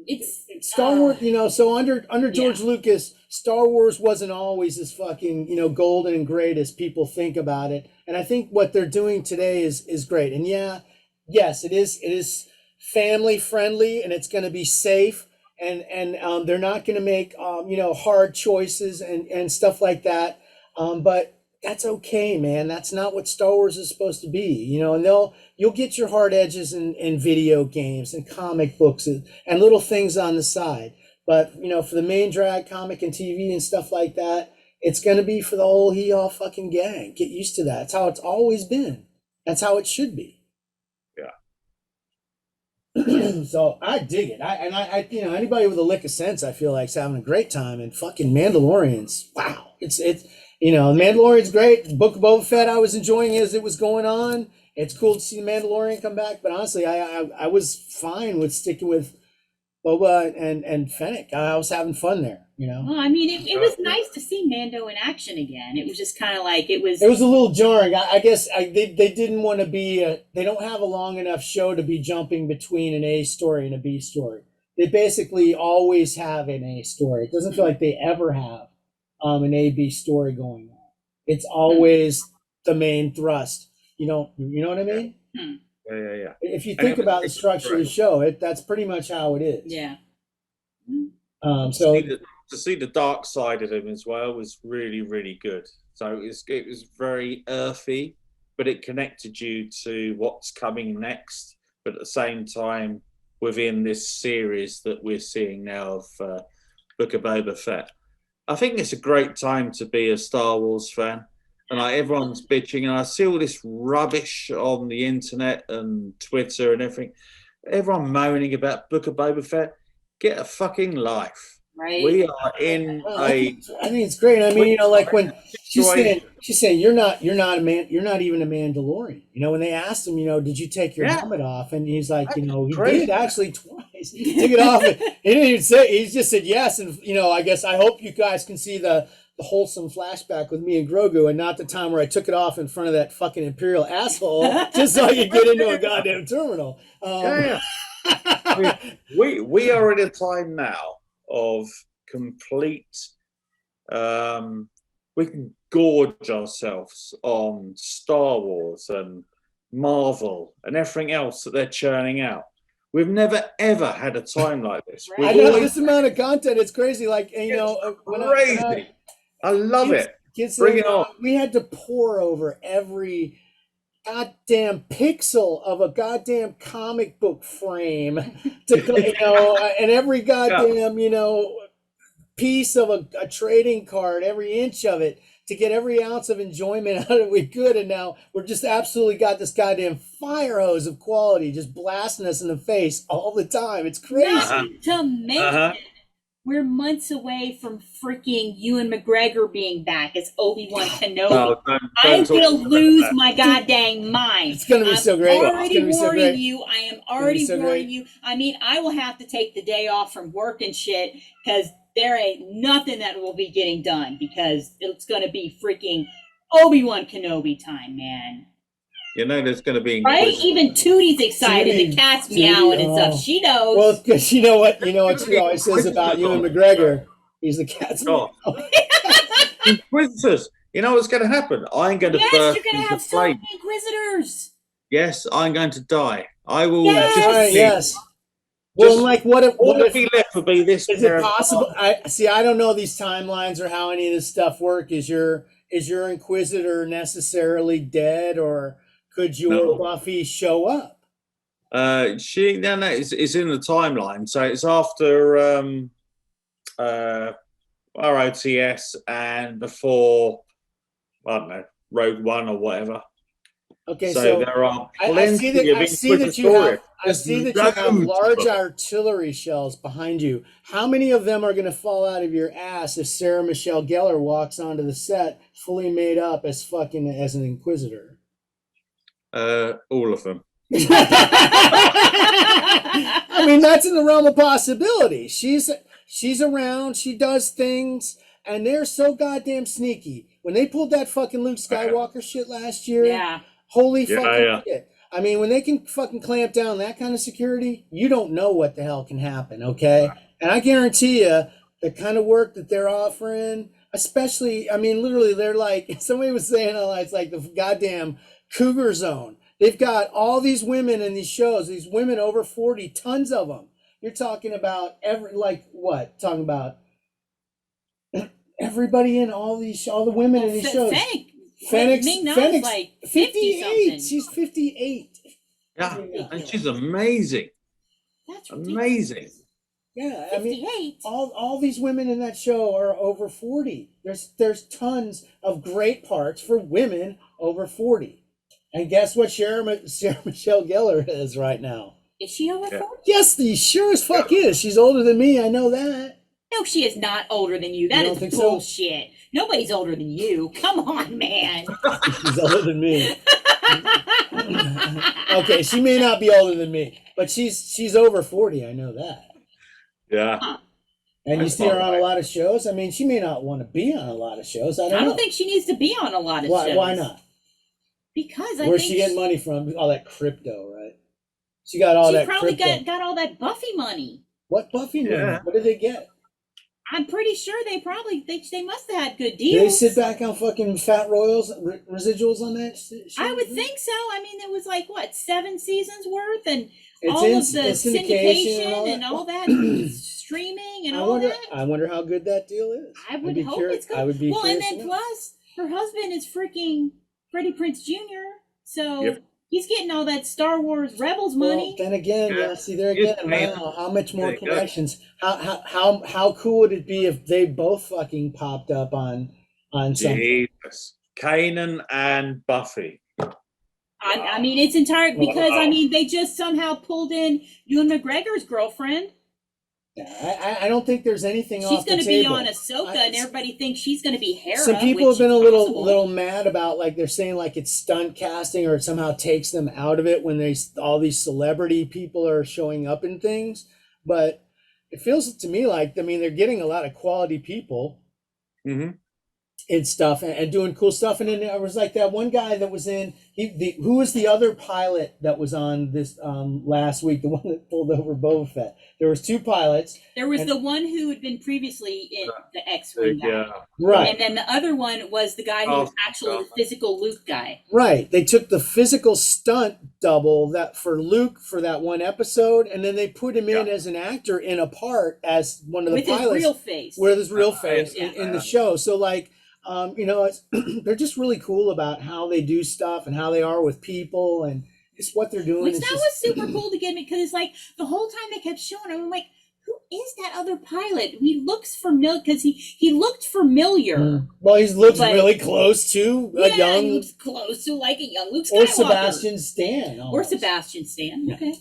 [SPEAKER 4] it's
[SPEAKER 3] Star Wars, so under George Lucas, Star Wars wasn't always as fucking, golden and great as people think about it. And I think what they're doing today is great. And yes, it is family friendly, and it's going to be safe. And they're not going to make, hard choices and stuff like that. But that's okay, man. That's not what Star Wars is supposed to be, and you'll get your hard edges in video games and comic books and little things on the side. But, for the main drag, comic and TV and stuff like that, it's going to be for the whole hee-haw fucking gang. Get used to that. That's how it's always been. That's how it should be. Yeah. So I dig it. I anybody with a lick of sense, I feel like, is having a great time. And fucking Mandalorians, wow. It's Mandalorian's great. Book of Boba Fett I was enjoying as it was going on. It's cool to see the Mandalorian come back, but honestly, I was fine with sticking with Boba and Fennec. I was having fun there,
[SPEAKER 4] Well, I mean, it was nice to see Mando in action again. It was just kind of like it was
[SPEAKER 3] a little jarring. I guess they didn't want to be. They don't have a long enough show to be jumping between an A story and a B story. They basically always have an A story. It doesn't feel like they ever have an A-B story going on. It's always the main thrust. You know what I mean?
[SPEAKER 2] Yeah.
[SPEAKER 3] If you think about the structure of the show, that's pretty much how it is.
[SPEAKER 4] Yeah.
[SPEAKER 3] So
[SPEAKER 2] to see the dark side of him as well was really, really good. So it was very earthy, but it connected you to what's coming next. But at the same time, within this series that we're seeing now of Book of Boba Fett, I think it's a great time to be a Star Wars fan. And everyone's bitching, and I see all this rubbish on the internet and Twitter and everything. Everyone moaning about Book of Boba Fett. Get a fucking life.
[SPEAKER 4] Right.
[SPEAKER 2] We are in
[SPEAKER 3] I think it's great. I mean, like when she's saying you're not a man, you're not even a Mandalorian. When they asked him, did you take your helmet off? And he's like, he did actually twice. He took it off. And he didn't even say. He just said yes. And I guess I hope you guys can see the wholesome flashback with me and Grogu, and not the time where I took it off in front of that fucking Imperial asshole just so I could get into a goddamn terminal.
[SPEAKER 2] We are at a time now of complete. We can gorge ourselves on Star Wars and Marvel and everything else that they're churning out. We've never ever had a time like this.
[SPEAKER 4] Right.
[SPEAKER 3] I
[SPEAKER 2] We've
[SPEAKER 3] know
[SPEAKER 2] always
[SPEAKER 3] this amount of content. It's crazy. Like, and, you know,
[SPEAKER 2] crazy. I love
[SPEAKER 3] kids,
[SPEAKER 2] it.
[SPEAKER 3] kids
[SPEAKER 2] Bring
[SPEAKER 3] saying,
[SPEAKER 2] it on.
[SPEAKER 3] we had to pore over every goddamn pixel of a goddamn comic book frame to, you know, and every goddamn, you know, piece of a trading card, every inch of it, to get every ounce of enjoyment out of it we could. And now we're just absolutely got this goddamn fire hose of quality just blasting us in the face all the time. It's crazy.
[SPEAKER 4] Not to mention, we're months away from freaking Ewan McGregor being back as Obi-Wan Kenobi.
[SPEAKER 2] Oh,
[SPEAKER 4] I'm
[SPEAKER 2] don't
[SPEAKER 4] gonna
[SPEAKER 2] talk
[SPEAKER 4] lose
[SPEAKER 2] about
[SPEAKER 4] my goddamn mind.
[SPEAKER 3] It's gonna be so great.
[SPEAKER 4] I'm
[SPEAKER 3] It's
[SPEAKER 4] already
[SPEAKER 3] gonna be so
[SPEAKER 4] warning
[SPEAKER 3] great.
[SPEAKER 4] you. I am already
[SPEAKER 3] so
[SPEAKER 4] warning
[SPEAKER 3] great.
[SPEAKER 4] you. I mean, I will have to take the day off from work and shit because there ain't nothing that will be getting done because it's gonna be freaking Obi-Wan Kenobi time, man.
[SPEAKER 2] You know, there's going to be
[SPEAKER 4] Right? Even Tootie's excited.
[SPEAKER 3] Tootie-
[SPEAKER 4] The cat's
[SPEAKER 3] Tootie,
[SPEAKER 4] meowing and
[SPEAKER 3] oh.
[SPEAKER 4] stuff. She knows.
[SPEAKER 3] Well, because you know what she always says about Ewan McGregor. He's the cat's
[SPEAKER 2] Oh. Inquisitors. You know what's going to happen? I'm going to
[SPEAKER 4] yes,
[SPEAKER 2] burst
[SPEAKER 4] you're gonna
[SPEAKER 2] into
[SPEAKER 4] have so
[SPEAKER 2] flame.
[SPEAKER 4] many Inquisitors.
[SPEAKER 2] Yes, I'm going to die. I will
[SPEAKER 4] Yes.
[SPEAKER 2] just
[SPEAKER 3] Right,
[SPEAKER 2] be-
[SPEAKER 3] yes. Well,
[SPEAKER 2] Just-
[SPEAKER 3] like, what if
[SPEAKER 2] all that be left will be this.
[SPEAKER 3] is
[SPEAKER 2] pair
[SPEAKER 3] it
[SPEAKER 2] of
[SPEAKER 3] possible? I don't know these timelines or how any of this stuff work. Is your Inquisitor necessarily dead, or could your
[SPEAKER 2] No.
[SPEAKER 3] Buffy show up?
[SPEAKER 2] It's in the timeline, so it's after ROTS and before, I don't know, Rogue One or whatever.
[SPEAKER 3] Okay,
[SPEAKER 2] so
[SPEAKER 3] so
[SPEAKER 2] there are
[SPEAKER 3] I
[SPEAKER 2] plenty
[SPEAKER 3] see
[SPEAKER 2] of
[SPEAKER 3] that you have
[SPEAKER 2] There's
[SPEAKER 3] you have
[SPEAKER 2] loads of
[SPEAKER 3] large
[SPEAKER 2] them.
[SPEAKER 3] artillery shells behind you. How many of them are going to fall out of your ass if Sarah Michelle Gellar walks onto the set fully made up as an Inquisitor?
[SPEAKER 2] All of them.
[SPEAKER 3] I mean, that's in the realm of possibility. She's around, she does things, and they're so goddamn sneaky. When they pulled that fucking Luke Skywalker shit last year,
[SPEAKER 4] Yeah.
[SPEAKER 3] holy
[SPEAKER 2] Yeah,
[SPEAKER 3] fucking
[SPEAKER 2] yeah.
[SPEAKER 3] shit. I mean, when they can fucking clamp down that kind of security, you don't know what the hell can happen, okay? And I guarantee you, the kind of work that they're offering, especially, I mean, literally, they're like, somebody was saying, oh, it's like the goddamn Cougar Zone. They've got all these women in these shows, these women over 40, tons of them. You're talking about talking about everybody in all the women in these shows. Fennec's
[SPEAKER 4] Ming-Na's like 50 something.
[SPEAKER 3] She's 58.
[SPEAKER 2] Yeah, and she's amazing.
[SPEAKER 4] That's
[SPEAKER 2] Amazing.
[SPEAKER 4] ridiculous.
[SPEAKER 3] Yeah, I mean,
[SPEAKER 4] 58.
[SPEAKER 3] all these women in that show are over 40. There's tons of great parts for women over 40. And guess what Sarah Michelle Gellar is right now?
[SPEAKER 4] Is she over 40?
[SPEAKER 3] Yes, she sure as fuck is. She's older than me. I know that.
[SPEAKER 4] No, she is not older than you. That
[SPEAKER 3] don't
[SPEAKER 4] is
[SPEAKER 3] think so?
[SPEAKER 4] bullshit. Nobody's older than you. Come on, man.
[SPEAKER 3] She's older than me. Okay, she may not be older than me, but she's over 40. I know that.
[SPEAKER 2] Yeah.
[SPEAKER 3] And you see her on a lot of shows. I mean, she may not want to be on a lot of shows. I
[SPEAKER 4] I
[SPEAKER 3] don't know.
[SPEAKER 4] don't think she needs to be on a lot of
[SPEAKER 3] Why?
[SPEAKER 4] shows.
[SPEAKER 3] Why not?
[SPEAKER 4] Because I
[SPEAKER 3] Where's
[SPEAKER 4] think
[SPEAKER 3] she getting money from? All that crypto, right? She got all
[SPEAKER 4] she's
[SPEAKER 3] that
[SPEAKER 4] probably
[SPEAKER 3] crypto.
[SPEAKER 4] got all that Buffy money.
[SPEAKER 3] What Buffy money?
[SPEAKER 2] Yeah.
[SPEAKER 3] What did they get?
[SPEAKER 4] I'm pretty sure they must have had good
[SPEAKER 3] Did they
[SPEAKER 4] deals.
[SPEAKER 3] sit back on fucking fat royals residuals on that shit?
[SPEAKER 4] I would think so. I mean, it was like what, 7 seasons worth, and
[SPEAKER 3] It's
[SPEAKER 4] all
[SPEAKER 3] in-
[SPEAKER 4] of the
[SPEAKER 3] it's
[SPEAKER 4] syndication and all that streaming and all that.
[SPEAKER 3] I wonder how good that deal is.
[SPEAKER 4] I
[SPEAKER 3] I'd
[SPEAKER 4] would
[SPEAKER 3] be
[SPEAKER 4] hope
[SPEAKER 3] curious-
[SPEAKER 4] it's good.
[SPEAKER 3] I would be
[SPEAKER 4] well, and
[SPEAKER 3] curious
[SPEAKER 4] then
[SPEAKER 3] to know.
[SPEAKER 4] plus her husband is freaking Freddie Prinze Jr. So
[SPEAKER 2] Yep.
[SPEAKER 4] he's getting all that Star Wars Rebels money.
[SPEAKER 3] Well, then again,
[SPEAKER 2] Yeah.
[SPEAKER 3] see there
[SPEAKER 2] Yes,
[SPEAKER 3] again.
[SPEAKER 2] man.
[SPEAKER 3] Wow, how much more
[SPEAKER 2] There you go.
[SPEAKER 3] connections? How cool would it be if they both fucking popped up on something?
[SPEAKER 2] Jesus. Kanan and Buffy.
[SPEAKER 4] I mean, it's entire because
[SPEAKER 2] Wow.
[SPEAKER 4] I mean they just somehow pulled in Ewan McGregor's girlfriend.
[SPEAKER 3] Yeah, I don't think there's anything
[SPEAKER 4] She's
[SPEAKER 3] off the
[SPEAKER 4] going to be
[SPEAKER 3] table.
[SPEAKER 4] on Ahsoka, and everybody thinks she's going to be Hera.
[SPEAKER 3] Some people
[SPEAKER 4] which
[SPEAKER 3] have been a
[SPEAKER 4] is
[SPEAKER 3] little
[SPEAKER 4] possible.
[SPEAKER 3] mad about, like, they're saying like it's stunt casting or it somehow takes them out of it when all these celebrity people are showing up in things. But it feels to me like, I mean, they're getting a lot of quality people
[SPEAKER 2] Mm-hmm.
[SPEAKER 3] and stuff and doing cool stuff. And then there was like that one guy that was in, who was the other pilot that was on this last week? The one that pulled over Boba Fett. There was 2 pilots.
[SPEAKER 4] There was the one who had been previously in the X-Wing guy.
[SPEAKER 2] Yeah.
[SPEAKER 3] Right.
[SPEAKER 4] And then the other one was the guy who was actually the physical Luke guy.
[SPEAKER 3] Right. They took the physical stunt double that for Luke for that one episode, and then they put him in as an actor in a part as one of the
[SPEAKER 4] with
[SPEAKER 3] pilots.
[SPEAKER 4] his real face.
[SPEAKER 3] With his real face
[SPEAKER 4] Yeah.
[SPEAKER 3] in the show. So like, they're just really cool about how they do stuff and how they are with people and just what they're doing.
[SPEAKER 4] Which
[SPEAKER 3] It's
[SPEAKER 4] that
[SPEAKER 3] just-
[SPEAKER 4] was super cool to get me because it's like the whole time they kept showing him, I'm like, who is that other pilot? He looks familiar because he looked familiar.
[SPEAKER 3] Well, he looks
[SPEAKER 4] But-
[SPEAKER 3] really close to a
[SPEAKER 4] He
[SPEAKER 3] young
[SPEAKER 4] looks close to like a young Luke Skywalker.
[SPEAKER 3] or Sebastian Stan.
[SPEAKER 4] Or
[SPEAKER 3] almost.
[SPEAKER 4] Sebastian Stan.
[SPEAKER 3] Yeah.
[SPEAKER 4] Okay.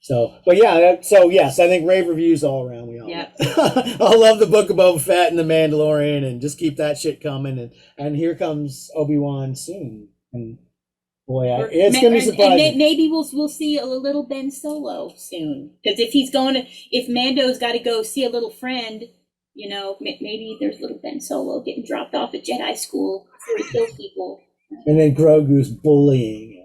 [SPEAKER 3] So, but yeah, so yes, I think rave reviews all around. We all
[SPEAKER 4] Yeah.
[SPEAKER 3] I love the Book of Boba Fett and the Mandalorian, and just keep that shit coming. And here comes Obi-Wan soon, and boy, it's gonna be surprising.
[SPEAKER 4] And maybe we'll see a little Ben Solo soon. Because if Mando's got to go see a little friend, maybe there's little Ben Solo getting dropped off at Jedi school before he kills people.
[SPEAKER 3] And then Grogu's bullying it.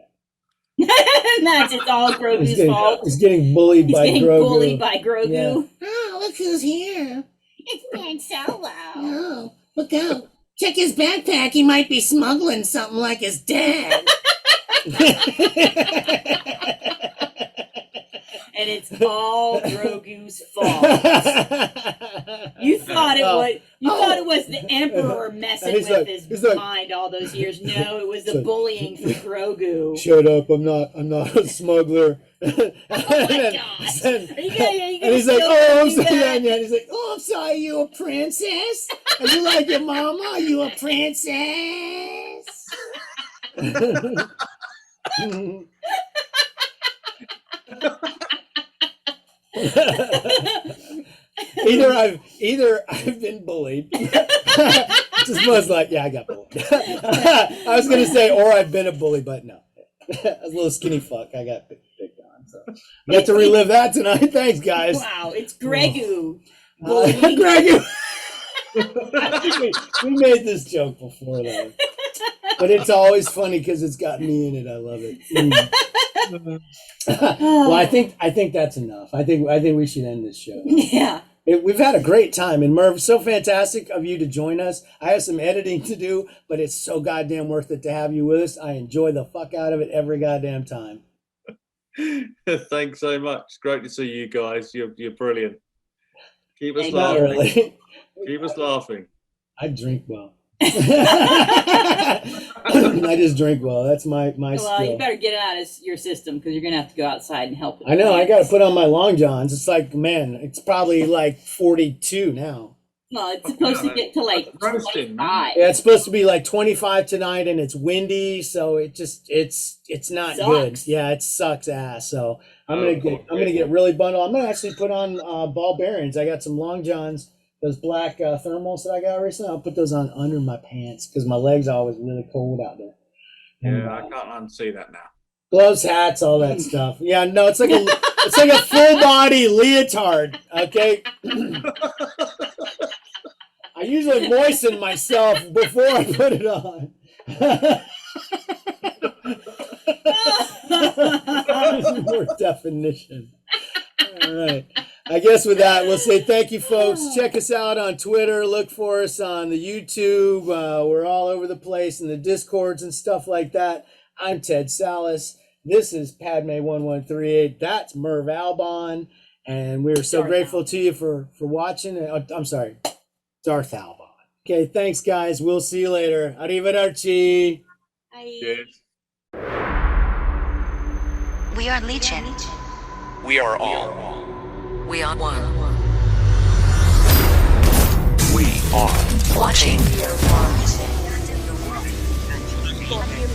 [SPEAKER 4] It's all Grogu's fault.
[SPEAKER 3] He's getting bullied by
[SPEAKER 4] getting
[SPEAKER 3] Grogu.
[SPEAKER 4] bullied by Grogu.
[SPEAKER 3] Yeah.
[SPEAKER 6] Oh, look who's here.
[SPEAKER 4] It's Ben Solo.
[SPEAKER 6] Oh, look out. Check his backpack. He might be smuggling something like his dad.
[SPEAKER 4] And it's all Grogu's fault. You thought it was the Emperor messing
[SPEAKER 3] He's
[SPEAKER 4] with
[SPEAKER 3] like-
[SPEAKER 4] his
[SPEAKER 3] he's like-
[SPEAKER 4] mind all those years. No, it was the
[SPEAKER 3] So-
[SPEAKER 4] bullying from Grogu.
[SPEAKER 3] Shut up! I'm not a smuggler.
[SPEAKER 4] Oh my gosh.
[SPEAKER 3] And,
[SPEAKER 4] Are you gonna
[SPEAKER 3] and he's like,
[SPEAKER 4] still
[SPEAKER 3] oh, I'm
[SPEAKER 4] do
[SPEAKER 3] sorry.
[SPEAKER 4] that?
[SPEAKER 3] Yeah, he's like, oh, I'm sorry. You a princess? Are you like your mama? Are you a princess? either I've been bullied. Just was like, yeah, I got bullied. I was gonna say, or I've been a bully, but no. I was a little skinny fuck. I got picked on, so I got to relive that tonight. Thanks, guys.
[SPEAKER 4] Wow, it's Grogu.
[SPEAKER 3] Greg, I think we made this joke before, though. But it's always funny because it's got me in it. I love it. Well, I think that's enough. I think we should end this show.
[SPEAKER 4] Yeah.
[SPEAKER 3] We've had a great time, and Merv, so fantastic of you to join us. I have some editing to do, but it's so goddamn worth it to have you with us. I enjoy the fuck out of it every goddamn time.
[SPEAKER 2] Thanks so much. Great to see you guys. You're brilliant. Keep us
[SPEAKER 3] Not
[SPEAKER 2] laughing.
[SPEAKER 3] really.
[SPEAKER 2] Keep us laughing.
[SPEAKER 3] I drink well. I just drink well. That's my
[SPEAKER 4] Well,
[SPEAKER 3] skill.
[SPEAKER 4] you better get it out of your system because you're gonna have to go outside and help. With
[SPEAKER 3] I know. I
[SPEAKER 4] plants.
[SPEAKER 3] got to put on my long johns. It's like, man, it's probably like 42 now.
[SPEAKER 4] Well, it's supposed to get to like
[SPEAKER 2] That's roasting,
[SPEAKER 4] 25.
[SPEAKER 3] Yeah, it's supposed to be like 25 tonight, and it's windy, so it's not good.
[SPEAKER 4] Sucks.
[SPEAKER 3] Yeah, it sucks ass. So I'm gonna get really bundled. I'm gonna actually put on ball bearings. I got some long johns, those black thermals that I got recently. I'll put those on under my pants because my legs are always really cold out there. And,
[SPEAKER 2] Yeah, I can't unsee that now.
[SPEAKER 3] gloves, hats, all that stuff. Yeah, no, it's like a full body leotard. Okay. I usually moisten myself before I put it on. More definition. All right. I guess with that, we'll say thank you, folks. Check us out on Twitter. Look for us on the YouTube. We're all over the place in the Discords and stuff like that. I'm Tedsallis. This is Padme1138. That's DarthAlbon. And we're so grateful to you for watching. I'm sorry, DarthAlbon. Okay, thanks, guys. We'll see you later. Arrivederci.
[SPEAKER 2] Cheers.
[SPEAKER 7] We are Legion.
[SPEAKER 8] We are all.
[SPEAKER 1] We are one.
[SPEAKER 8] We are.
[SPEAKER 1] Watching.
[SPEAKER 7] Watching.